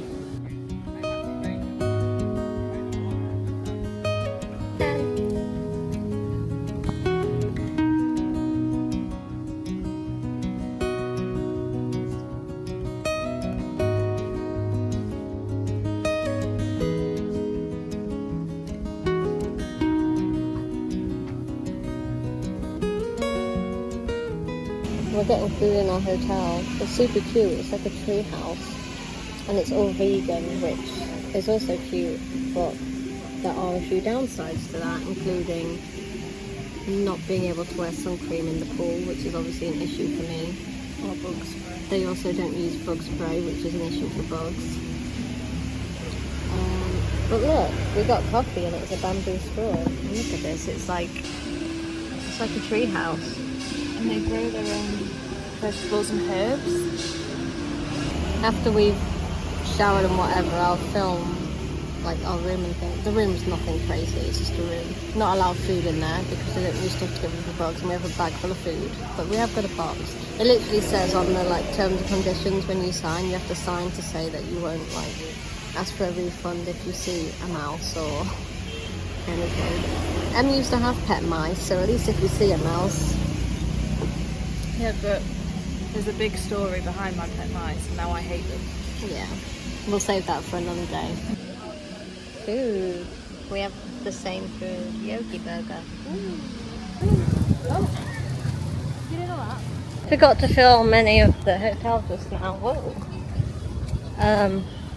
We're getting food in our hotel. It's super cute. It's like a tree house, and it's all vegan, which is also cute, but there are a few downsides to that, including not being able to wear sun cream in the pool, which is obviously an issue for me. Or bug spray. They also don't use bug spray, which is an issue for bugs. But look, we got coffee and it's a bamboo straw. Look at this. It's like a tree house. And they grow their own vegetables and herbs. After we've showered and whatever, I'll film like our room and things. The room's nothing crazy, it's just a room. Not allowed food in there because they don't use stuff to get rid of the bugs, and we have a bag full of food. But we have got a box. It literally says on the like terms and conditions when you sign, you have to sign to say that you won't like ask for a refund if you see a mouse or anything. Em used to have pet mice, so at least if you see a mouse. Yeah, but there's a big story behind my pet mice, and now I hate them. Yeah, we'll save that for another day. Food. We have the same food. Yogi burger. Oh, you didn't know that? Forgot to film any of the hotel just now. Whoa.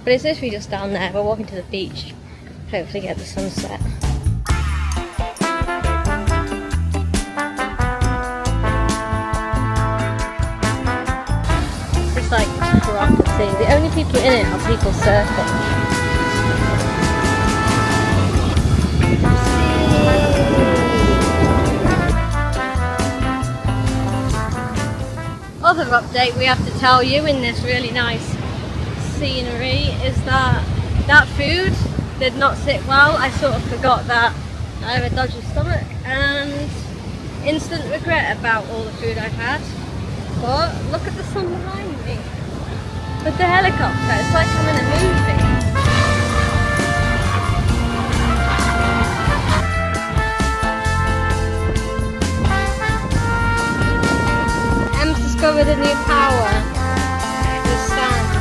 But it's literally just down there. We're walking to the beach. Hopefully get the sunset. It's like property. The only people in it are people surfing. Other update we have to tell you in this really nice scenery is that that food did not sit well. I sort of forgot that I have a dodgy stomach and instant regret about all the food I've had. But look at the sun behind me with the helicopter. It's like I'm in a movie. Discovered a new power with sand.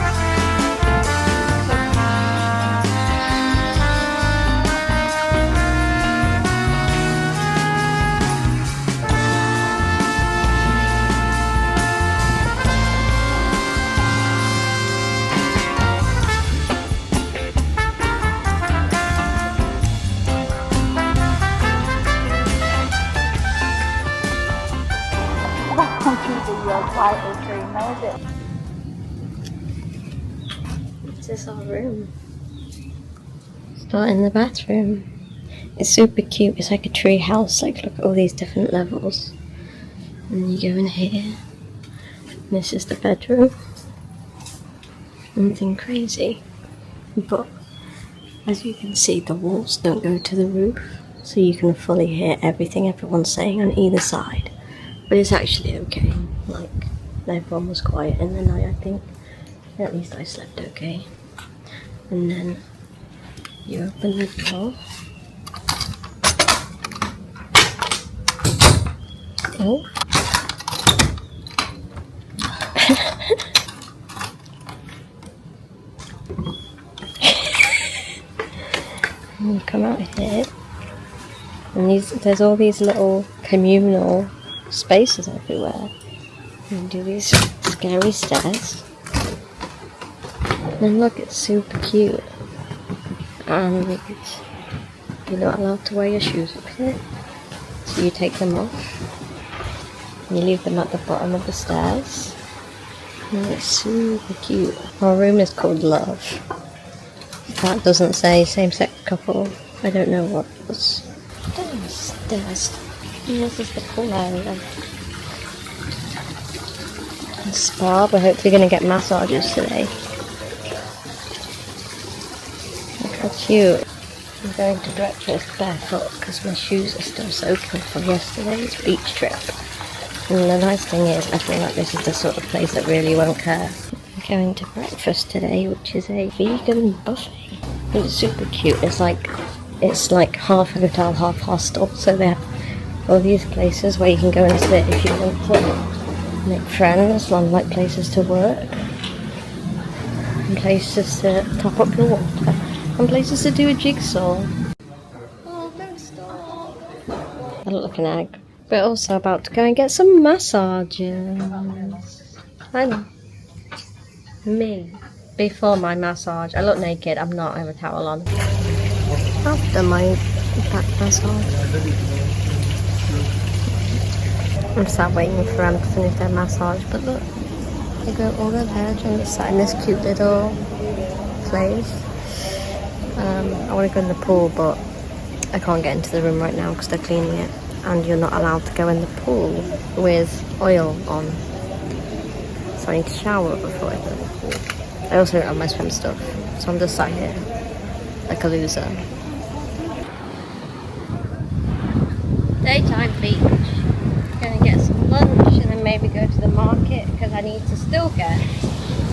This is our room. Start in the bathroom. It's super cute. It's like a tree house. Like, look at all these different levels. And then you go in here. And this is the bedroom. Nothing crazy. But as you can see, the walls don't go to the roof. So you can fully hear everything everyone's saying on either side. But it's actually okay. Like, everyone was quiet in the night, I think. At least I slept okay. And then you open the door. Oh. And you come out here. And there's all these little communal spaces everywhere. And you do these scary stairs. And look, it's super cute. And you're not allowed to wear your shoes up here. So you take them off. And you leave them at the bottom of the stairs. And it's super cute. Our room is called Love. That doesn't say same-sex couple. I don't know what it was. Downstairs. And this is the pool area. And spa. We're hopefully going to get massages today. Look how cute. I'm going to breakfast barefoot because my shoes are still soaking from yesterday's beach trip. And the nice thing is, I feel like this is the sort of place that really won't care. I'm going to breakfast today, which is a vegan buffet. And it's super cute. It's like half hotel, half hostel. So they have all these places where you can go and sit if you want to make friends, and like places to work, and places to top up your water, and places to do a jigsaw. Oh, don't stop. I look like an egg. We're also about to go and get some massages. I know. Me. Before my massage. I look naked. I'm not. I have a towel on. After my back massage. I'm sat waiting for them to finish their massage. But look. They go over there and just sat in this cute little place. I want to go in the pool, but I can't get into the room right now because they're cleaning it. And you're not allowed to go in the pool with oil on. So I need to shower before I go in the pool. I also don't have my swim stuff, so I'm just sat here like a loser. Daytime beach. Gonna get some lunch and then maybe go to the market because I need to still get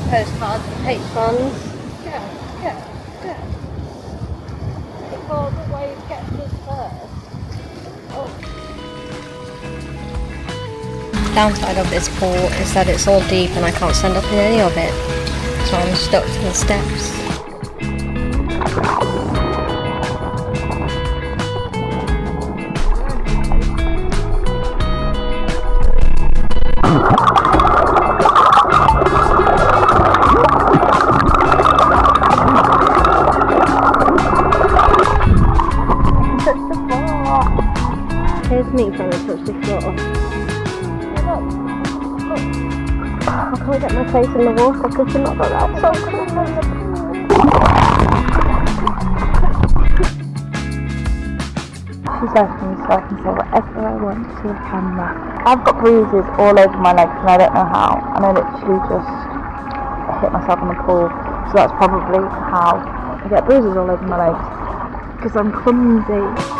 postcards for patrons. Go. Before the wave gets us first. Oh. Downside of this pool is that it's all deep and I can't stand up in any of it, so I'm stuck to the steps. Here's me trying to touch the floor. Look. I can't get my face in the water because you're not got that so cool. She says to me so I can say whatever I want to the camera. I've got bruises all over my legs and I don't know how. And I literally just hit myself in the pool. So that's probably how I get bruises all over my legs. Because I'm clumsy.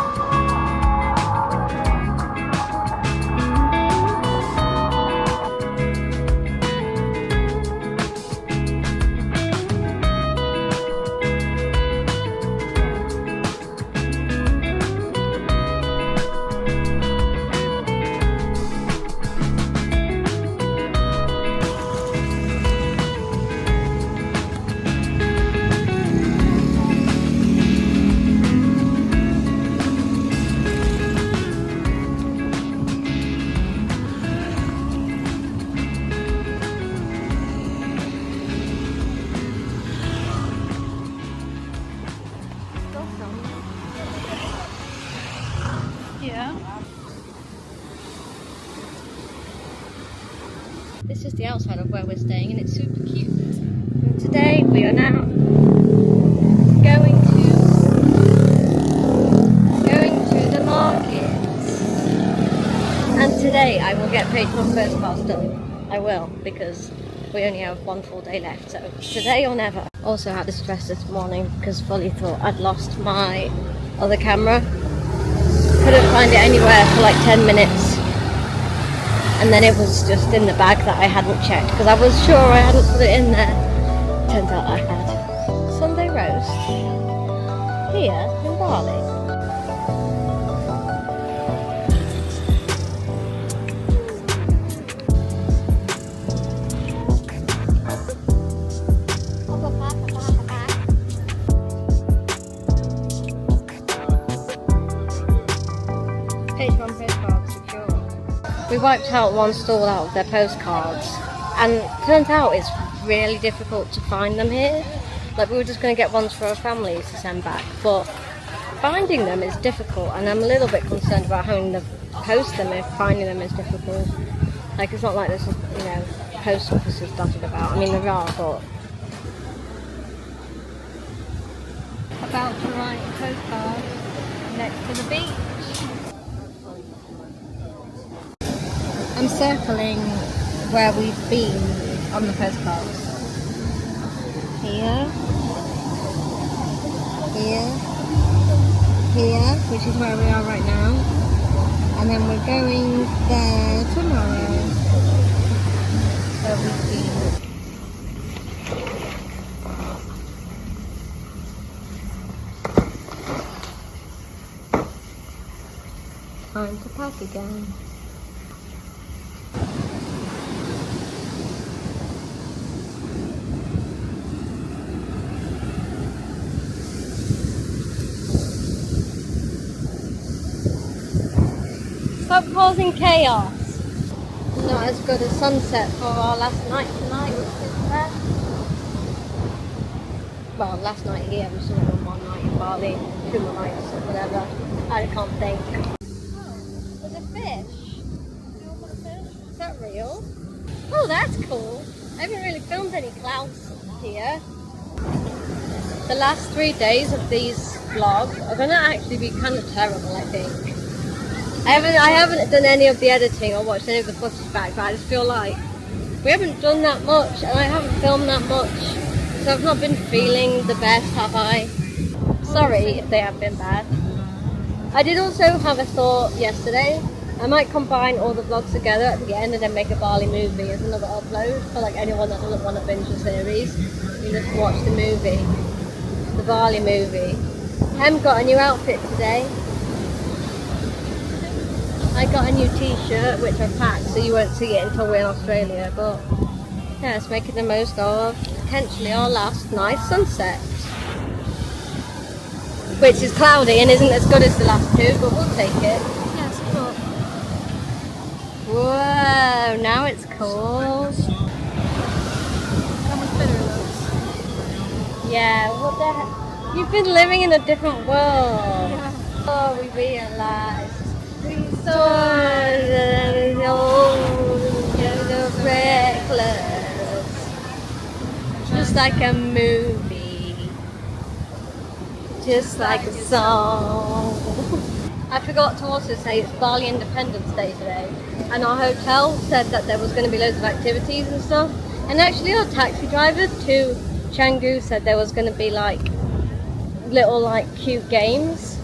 Yeah. This is the outside of where we're staying and it's super cute. And today we are now going to the market. And today I will get Patreon postcards done. I will, because we only have one full day left, so today or never. Also had to stress this morning because fully thought I'd lost my other camera. Couldn't find it anywhere for like 10 minutes. And then it was just in the bag that I hadn't checked because I was sure I hadn't put it in there. Turns out I had. Sunday roast here in Bali. We wiped out one stall out of their postcards and it turns out it's really difficult to find them here. Like we were just going to get ones for our families to send back, but finding them is difficult and I'm a little bit concerned about having to post them if finding them is difficult. Like it's not like there's, you know, post offices dotted about. I mean there are, but... About to write a postcard next to the beach. I'm circling where we've been on the postcards. Here, which is where we are right now. And then we're going there tomorrow. Where we've been. Time to pack again. Stop causing chaos. Not as good a sunset for our last night tonight, which is there. Well, last night here, we still had one night in Bali, 2 more nights, or whatever. I can't think. Oh, there's a fish. Is that real? Oh, that's cool. I haven't really filmed any clouds here. The last 3 days of these vlogs are going to actually be kind of terrible, I think. I haven't done any of the editing or watched any of the footage back, but I just feel like we haven't done that much and I haven't filmed that much, so I've not been feeling the best, have I? Sorry if they have been bad. I did also have a thought yesterday. I might combine all the vlogs together at the end and then make a Bali movie as another upload for like anyone that doesn't want to binge the series. You just watch the movie, the Bali movie. Em got a new outfit today. I got a new t-shirt which I packed so you won't see it until we're in Australia, but yeah, it's making the most of potentially our last nice sunset. Which is cloudy and isn't as good as the last two, but we'll take it. Yes, but Whoa, now it's cold. how much better it looks. Yeah, what the heck? You've been living in a different world. Yeah. Oh, we realised. We saw the old, reckless. Just like a movie. Just like a song. I forgot to also say it's Bali Independence Day today, and our hotel said that there was going to be loads of activities and stuff, and actually our taxi driver to Canggu said there was going to be like little like cute games.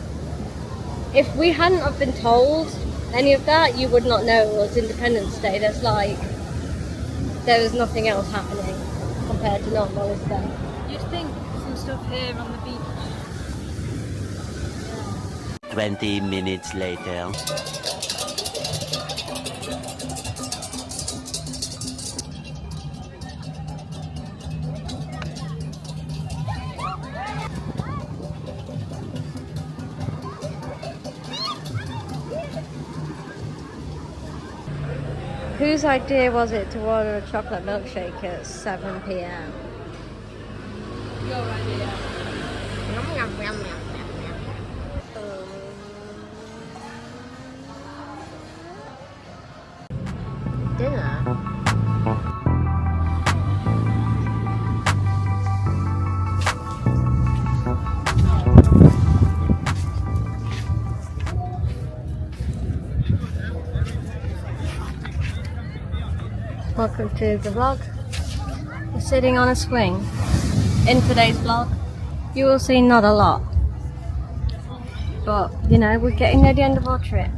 If we hadn't have been told any of that, you would not know it was Independence Day. There's like, there was nothing else happening compared to normal, is there? You'd think some stuff here on the beach. 20 minutes later. Whose idea was it to order a chocolate milkshake at 7 p.m? Your idea. Dinner? Welcome to the vlog. We're sitting on a swing. In today's vlog, you will see not a lot. But, you know, we're getting near the end of our trip.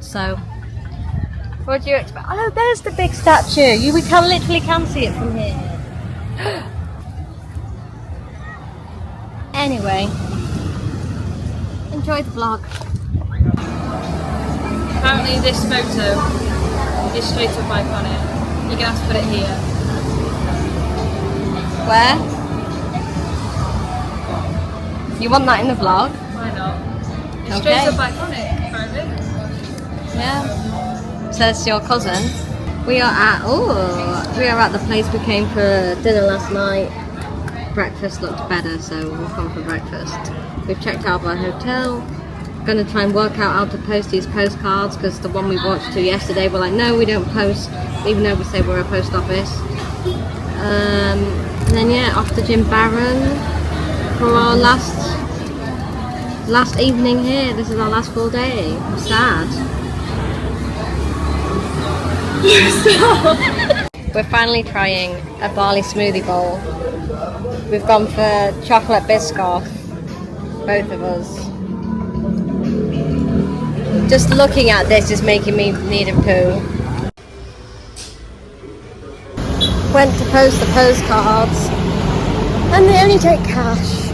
So, what do you expect? Oh, there's the big statue. We can literally see it from here. Anyway, enjoy the vlog. Apparently this photo is straight up iconic. You're gonna have to put it here. Where? You want that in the vlog? Why not? It's Okay. straight up iconic, apparently. Yeah. Says your cousin. We are at the place we came for dinner last night. Breakfast looked better, so we'll come for breakfast. We've checked out our hotel. Going to try and work out how to post these postcards, because the one we watched to yesterday, we're like, no, we don't post, even though we say we're a post office. And then yeah, off to Jimbaran for our last evening here. This is our last full day. I'm sad. We're finally trying a Bali smoothie bowl. We've gone for chocolate biscoff, both of us. Just looking at this is making me need a poo. Went to post the postcards and they only take cash.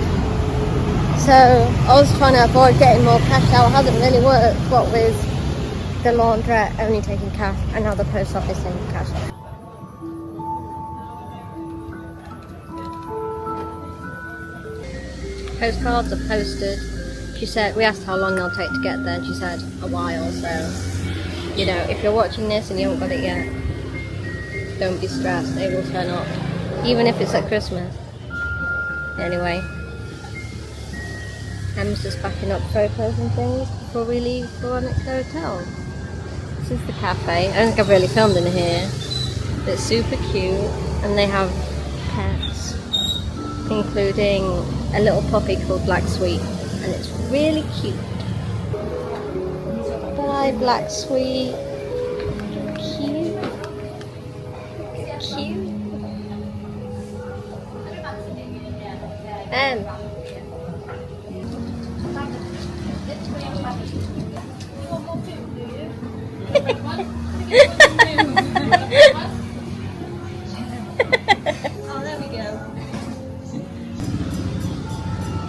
So I was trying to avoid getting more cash out. It hasn't really worked, what with the laundrette only taking cash and now the post office taking cash. Postcards are posted. She said, we asked how long they'll take to get there, and she said a while. So, you know, if you're watching this and you haven't got it yet, don't be stressed. They will turn up, even if it's at Christmas. Anyway, Em's just backing up photos and things before we leave for our next hotel. This is the cafe. I don't think I've really filmed in here. It's super cute, and they have pets, including a little puppy called Black Sweet, and it's really cute. Bye, Black Sweet. Cute. Cute. Oh, there we go.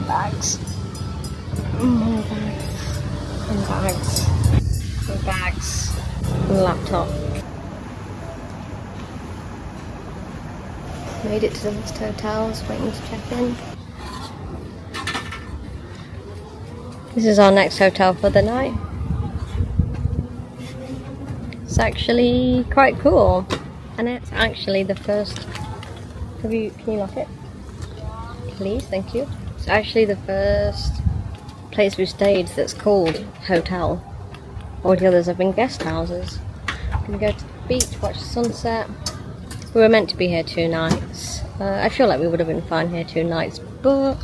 Bags. More bags. And bags. And bags. And laptop. Made it to the next hotels, waiting to check in. This is our next hotel for the night. It's actually quite cool. And it's actually the first... can you lock it? Please, thank you. It's actually the first place we stayed that's called hotel. All the others have been guest houses. We're going to go to the beach, watch the sunset. We were meant to be here 2 nights. I feel like we would have been fine here 2 nights, but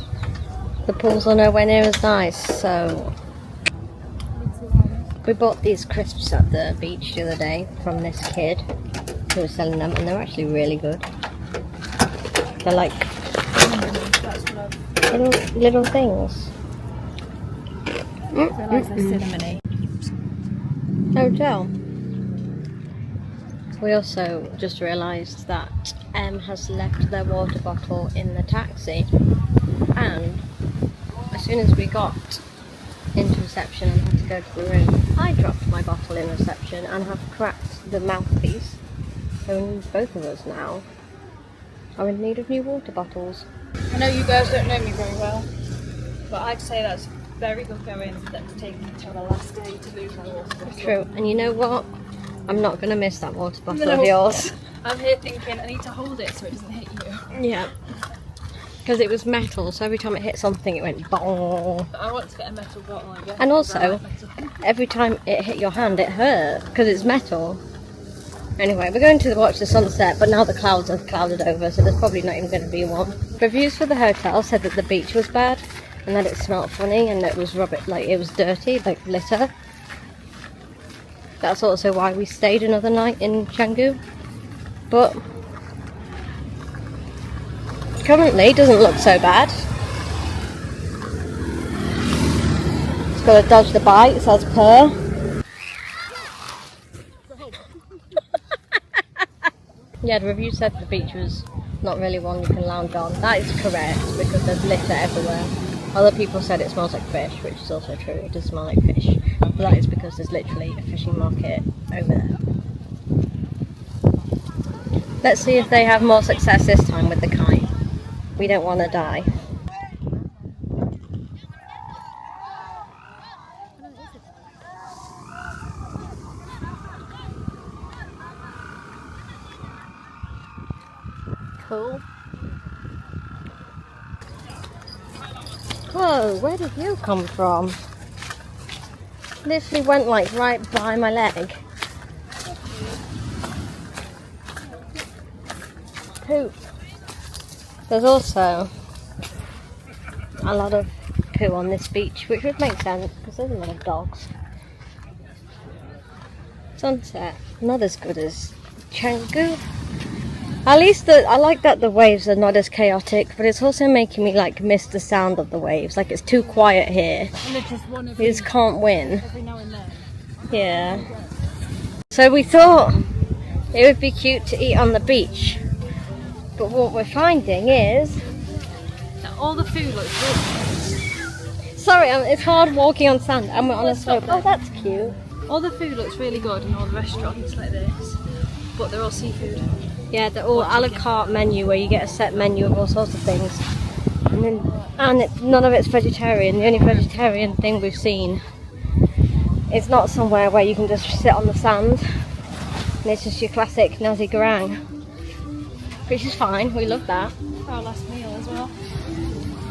the pools are nowhere near as nice, so we bought these crisps at the beach the other day from this kid who was selling them, and they're actually really good. They're like little things. I realise they're cinnamony. Hotel. We also just realised that Em has left their water bottle in the taxi, and as soon as we got into reception and had to go to the room, I dropped my bottle in reception and have cracked the mouthpiece. So both of us now are in need of new water bottles. I know you guys don't know me very well, but I'd say that's very good going that's taken until the last day to lose my water bottle. True, and you know what? I'm not going to miss that water bottle No. of yours. I'm here thinking I need to hold it so it doesn't hit you. Yeah. Because it was metal, so every time it hit something it went bong. But I want to get a metal bottle, I guess. And because I also, like metal. every time it hit your hand it hurt because it's metal. Anyway, we're going to watch the sunset, but now the clouds have clouded over, so there's probably not even going to be one. Reviews for the hotel said that the beach was bad and that it smelled funny and that it was rubbish, like it was dirty, like litter. That's also why we stayed another night in Canggu. But currently doesn't look so bad. It's got to dodge the bites as per. Yeah, the review said the beach was not really one you can lounge on. That is correct because there's litter everywhere. Other people said it smells like fish, which is also true. It does smell like fish. But that is because there's literally a fishing market over there. Let's see if they have more success this time with the kite. We don't want to die. Cool. Whoa, where did you come from? Literally went like right by my leg. Poop. There's also a lot of poo on this beach, which would make sense because there's a lot of dogs. Sunset, not as good as Canggu. At least I like that the waves are not as chaotic, but it's also making me like miss the sound of the waves. Like it's too quiet here. And there's just one You just can't win. every now and then. Yeah. So we thought it would be cute to eat on the beach, but what we're finding is... Now, all the food looks good. Sorry, it's hard walking on sand and we're on a slope. Oh, that's cute. All the food looks really good in all the restaurants like this, but they're all seafood. Yeah, they're all a la carte menu where you get a set menu of all sorts of things. And none of it's vegetarian. The only vegetarian thing we've seen is not somewhere where you can just sit on the sand. And it's just your classic nasi goreng. Which is fine, we love that. Our last meal as well.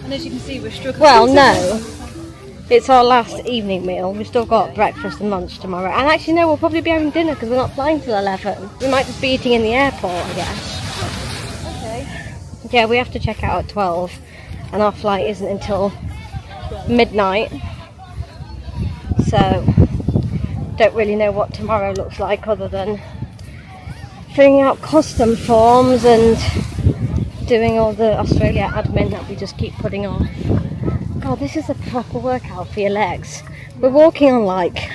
And as you can see, we're struggling. Well, no. It's our last evening meal. We've still got breakfast and lunch tomorrow. And actually, no, we'll probably be having dinner because we're not flying till 11. We might just be eating in the airport, I guess. Okay. Yeah, we have to check out at 12. And our flight isn't until midnight. So, don't really know what tomorrow looks like other than filling out custom forms and doing all the Australia admin that we just keep putting off. God, this is a proper workout for your legs. We're walking on like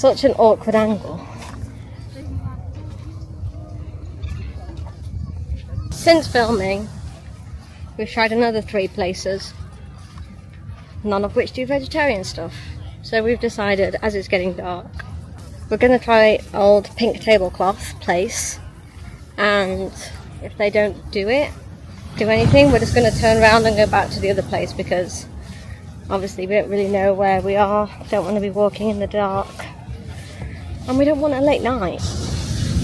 such an awkward angle. Since filming, we've tried another 3 places, none of which do vegetarian stuff. So we've decided, as it's getting dark, we're going to try old pink tablecloth place, and if they don't do anything, we're just going to turn around and go back to the other place, because obviously we don't really know where we are, don't want to be walking in the dark, and we don't want a late night,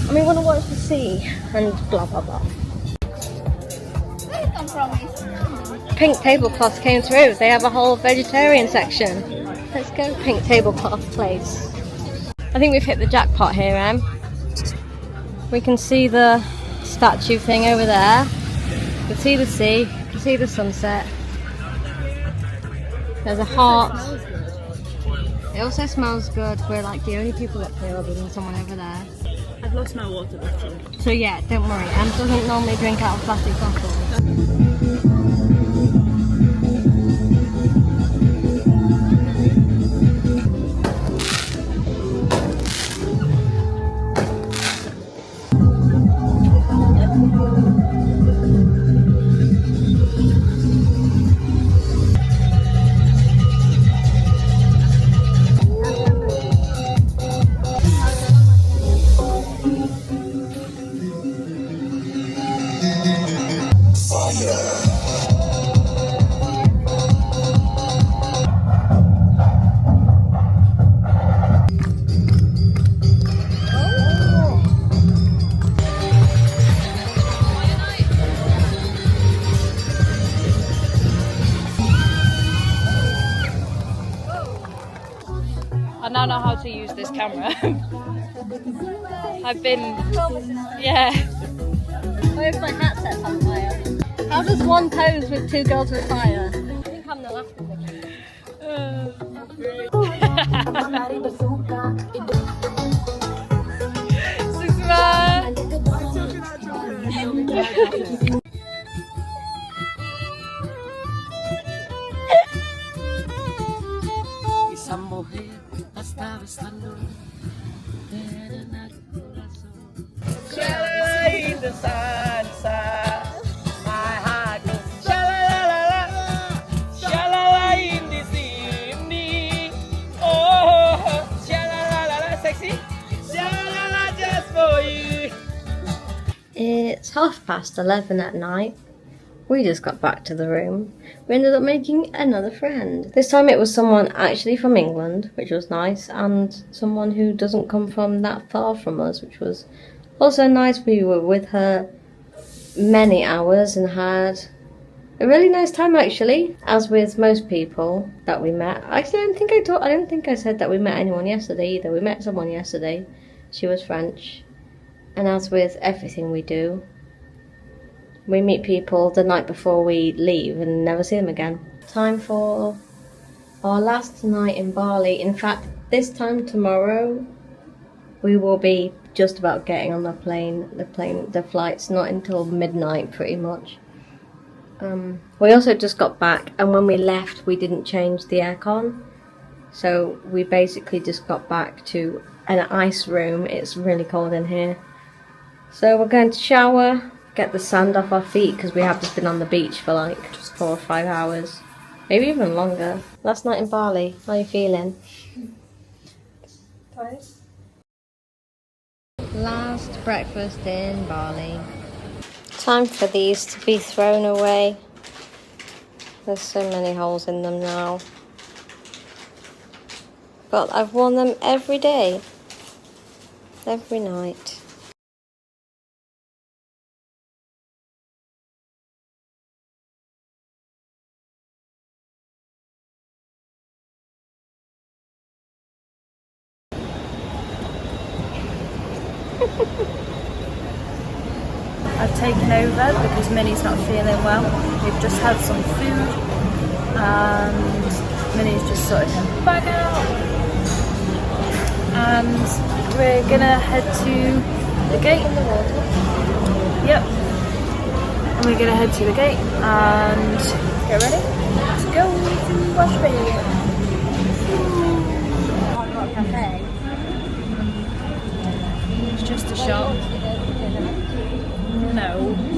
and we want to watch the sea, and blah blah blah. Pink tablecloth came through, they have a whole vegetarian section. Let's go pink tablecloth place. I think we've hit the jackpot here, Em. We can see the statue thing over there. You can see the sea, you can see the sunset. There's a heart. It also smells good. We're like the only people up here other than someone over there. I've lost my water bottle. So yeah, don't worry. Em doesn't normally drink out of plastic bottles. I now know how to use this camera. I've been, yeah. Where's my hat set on fire? How does one pose with 2 girls with fire? I think I'm the last one. In the sunset, my heart goes sha-la-la-la-la, sha-la-la in this evening. Oh, sha-la-la-la-la, sexy, sha-la-la just for you. It's 11:30 at night. We just got back to the room. We ended up making another friend. This time it was someone actually from England, which was nice, and someone who doesn't come from that far from us, which was also nice. We were with her many hours and had a really nice time, actually. As with most people that we met, actually I don't think I said that we met anyone yesterday either. We met someone yesterday. She was French. And as with everything we do, we meet people the night before we leave and never see them again. Time for our last night in Bali. In fact, this time tomorrow we will be just about getting on the plane. The flight's not until midnight, pretty much. We also just got back, and when we left we didn't change the aircon, so we basically just got back to an ice room. It's really cold in here, so we're going to shower, get the sand off our feet, because we have just been on the beach for like 4 or 5 hours, maybe even longer. Last night in Bali, how are you feeling? Tired? Last breakfast in Bali. Time for these to be thrown away. There's so many holes in them now. But I've worn them every day. Every night. I've taken over because Minnie's not feeling well. We've just had some food and Minnie's just sorted her bag out, and we're gonna head to the gate. Yep. And we're gonna head to the gate and get ready to go to Wash Bay. Cafe. shop. No.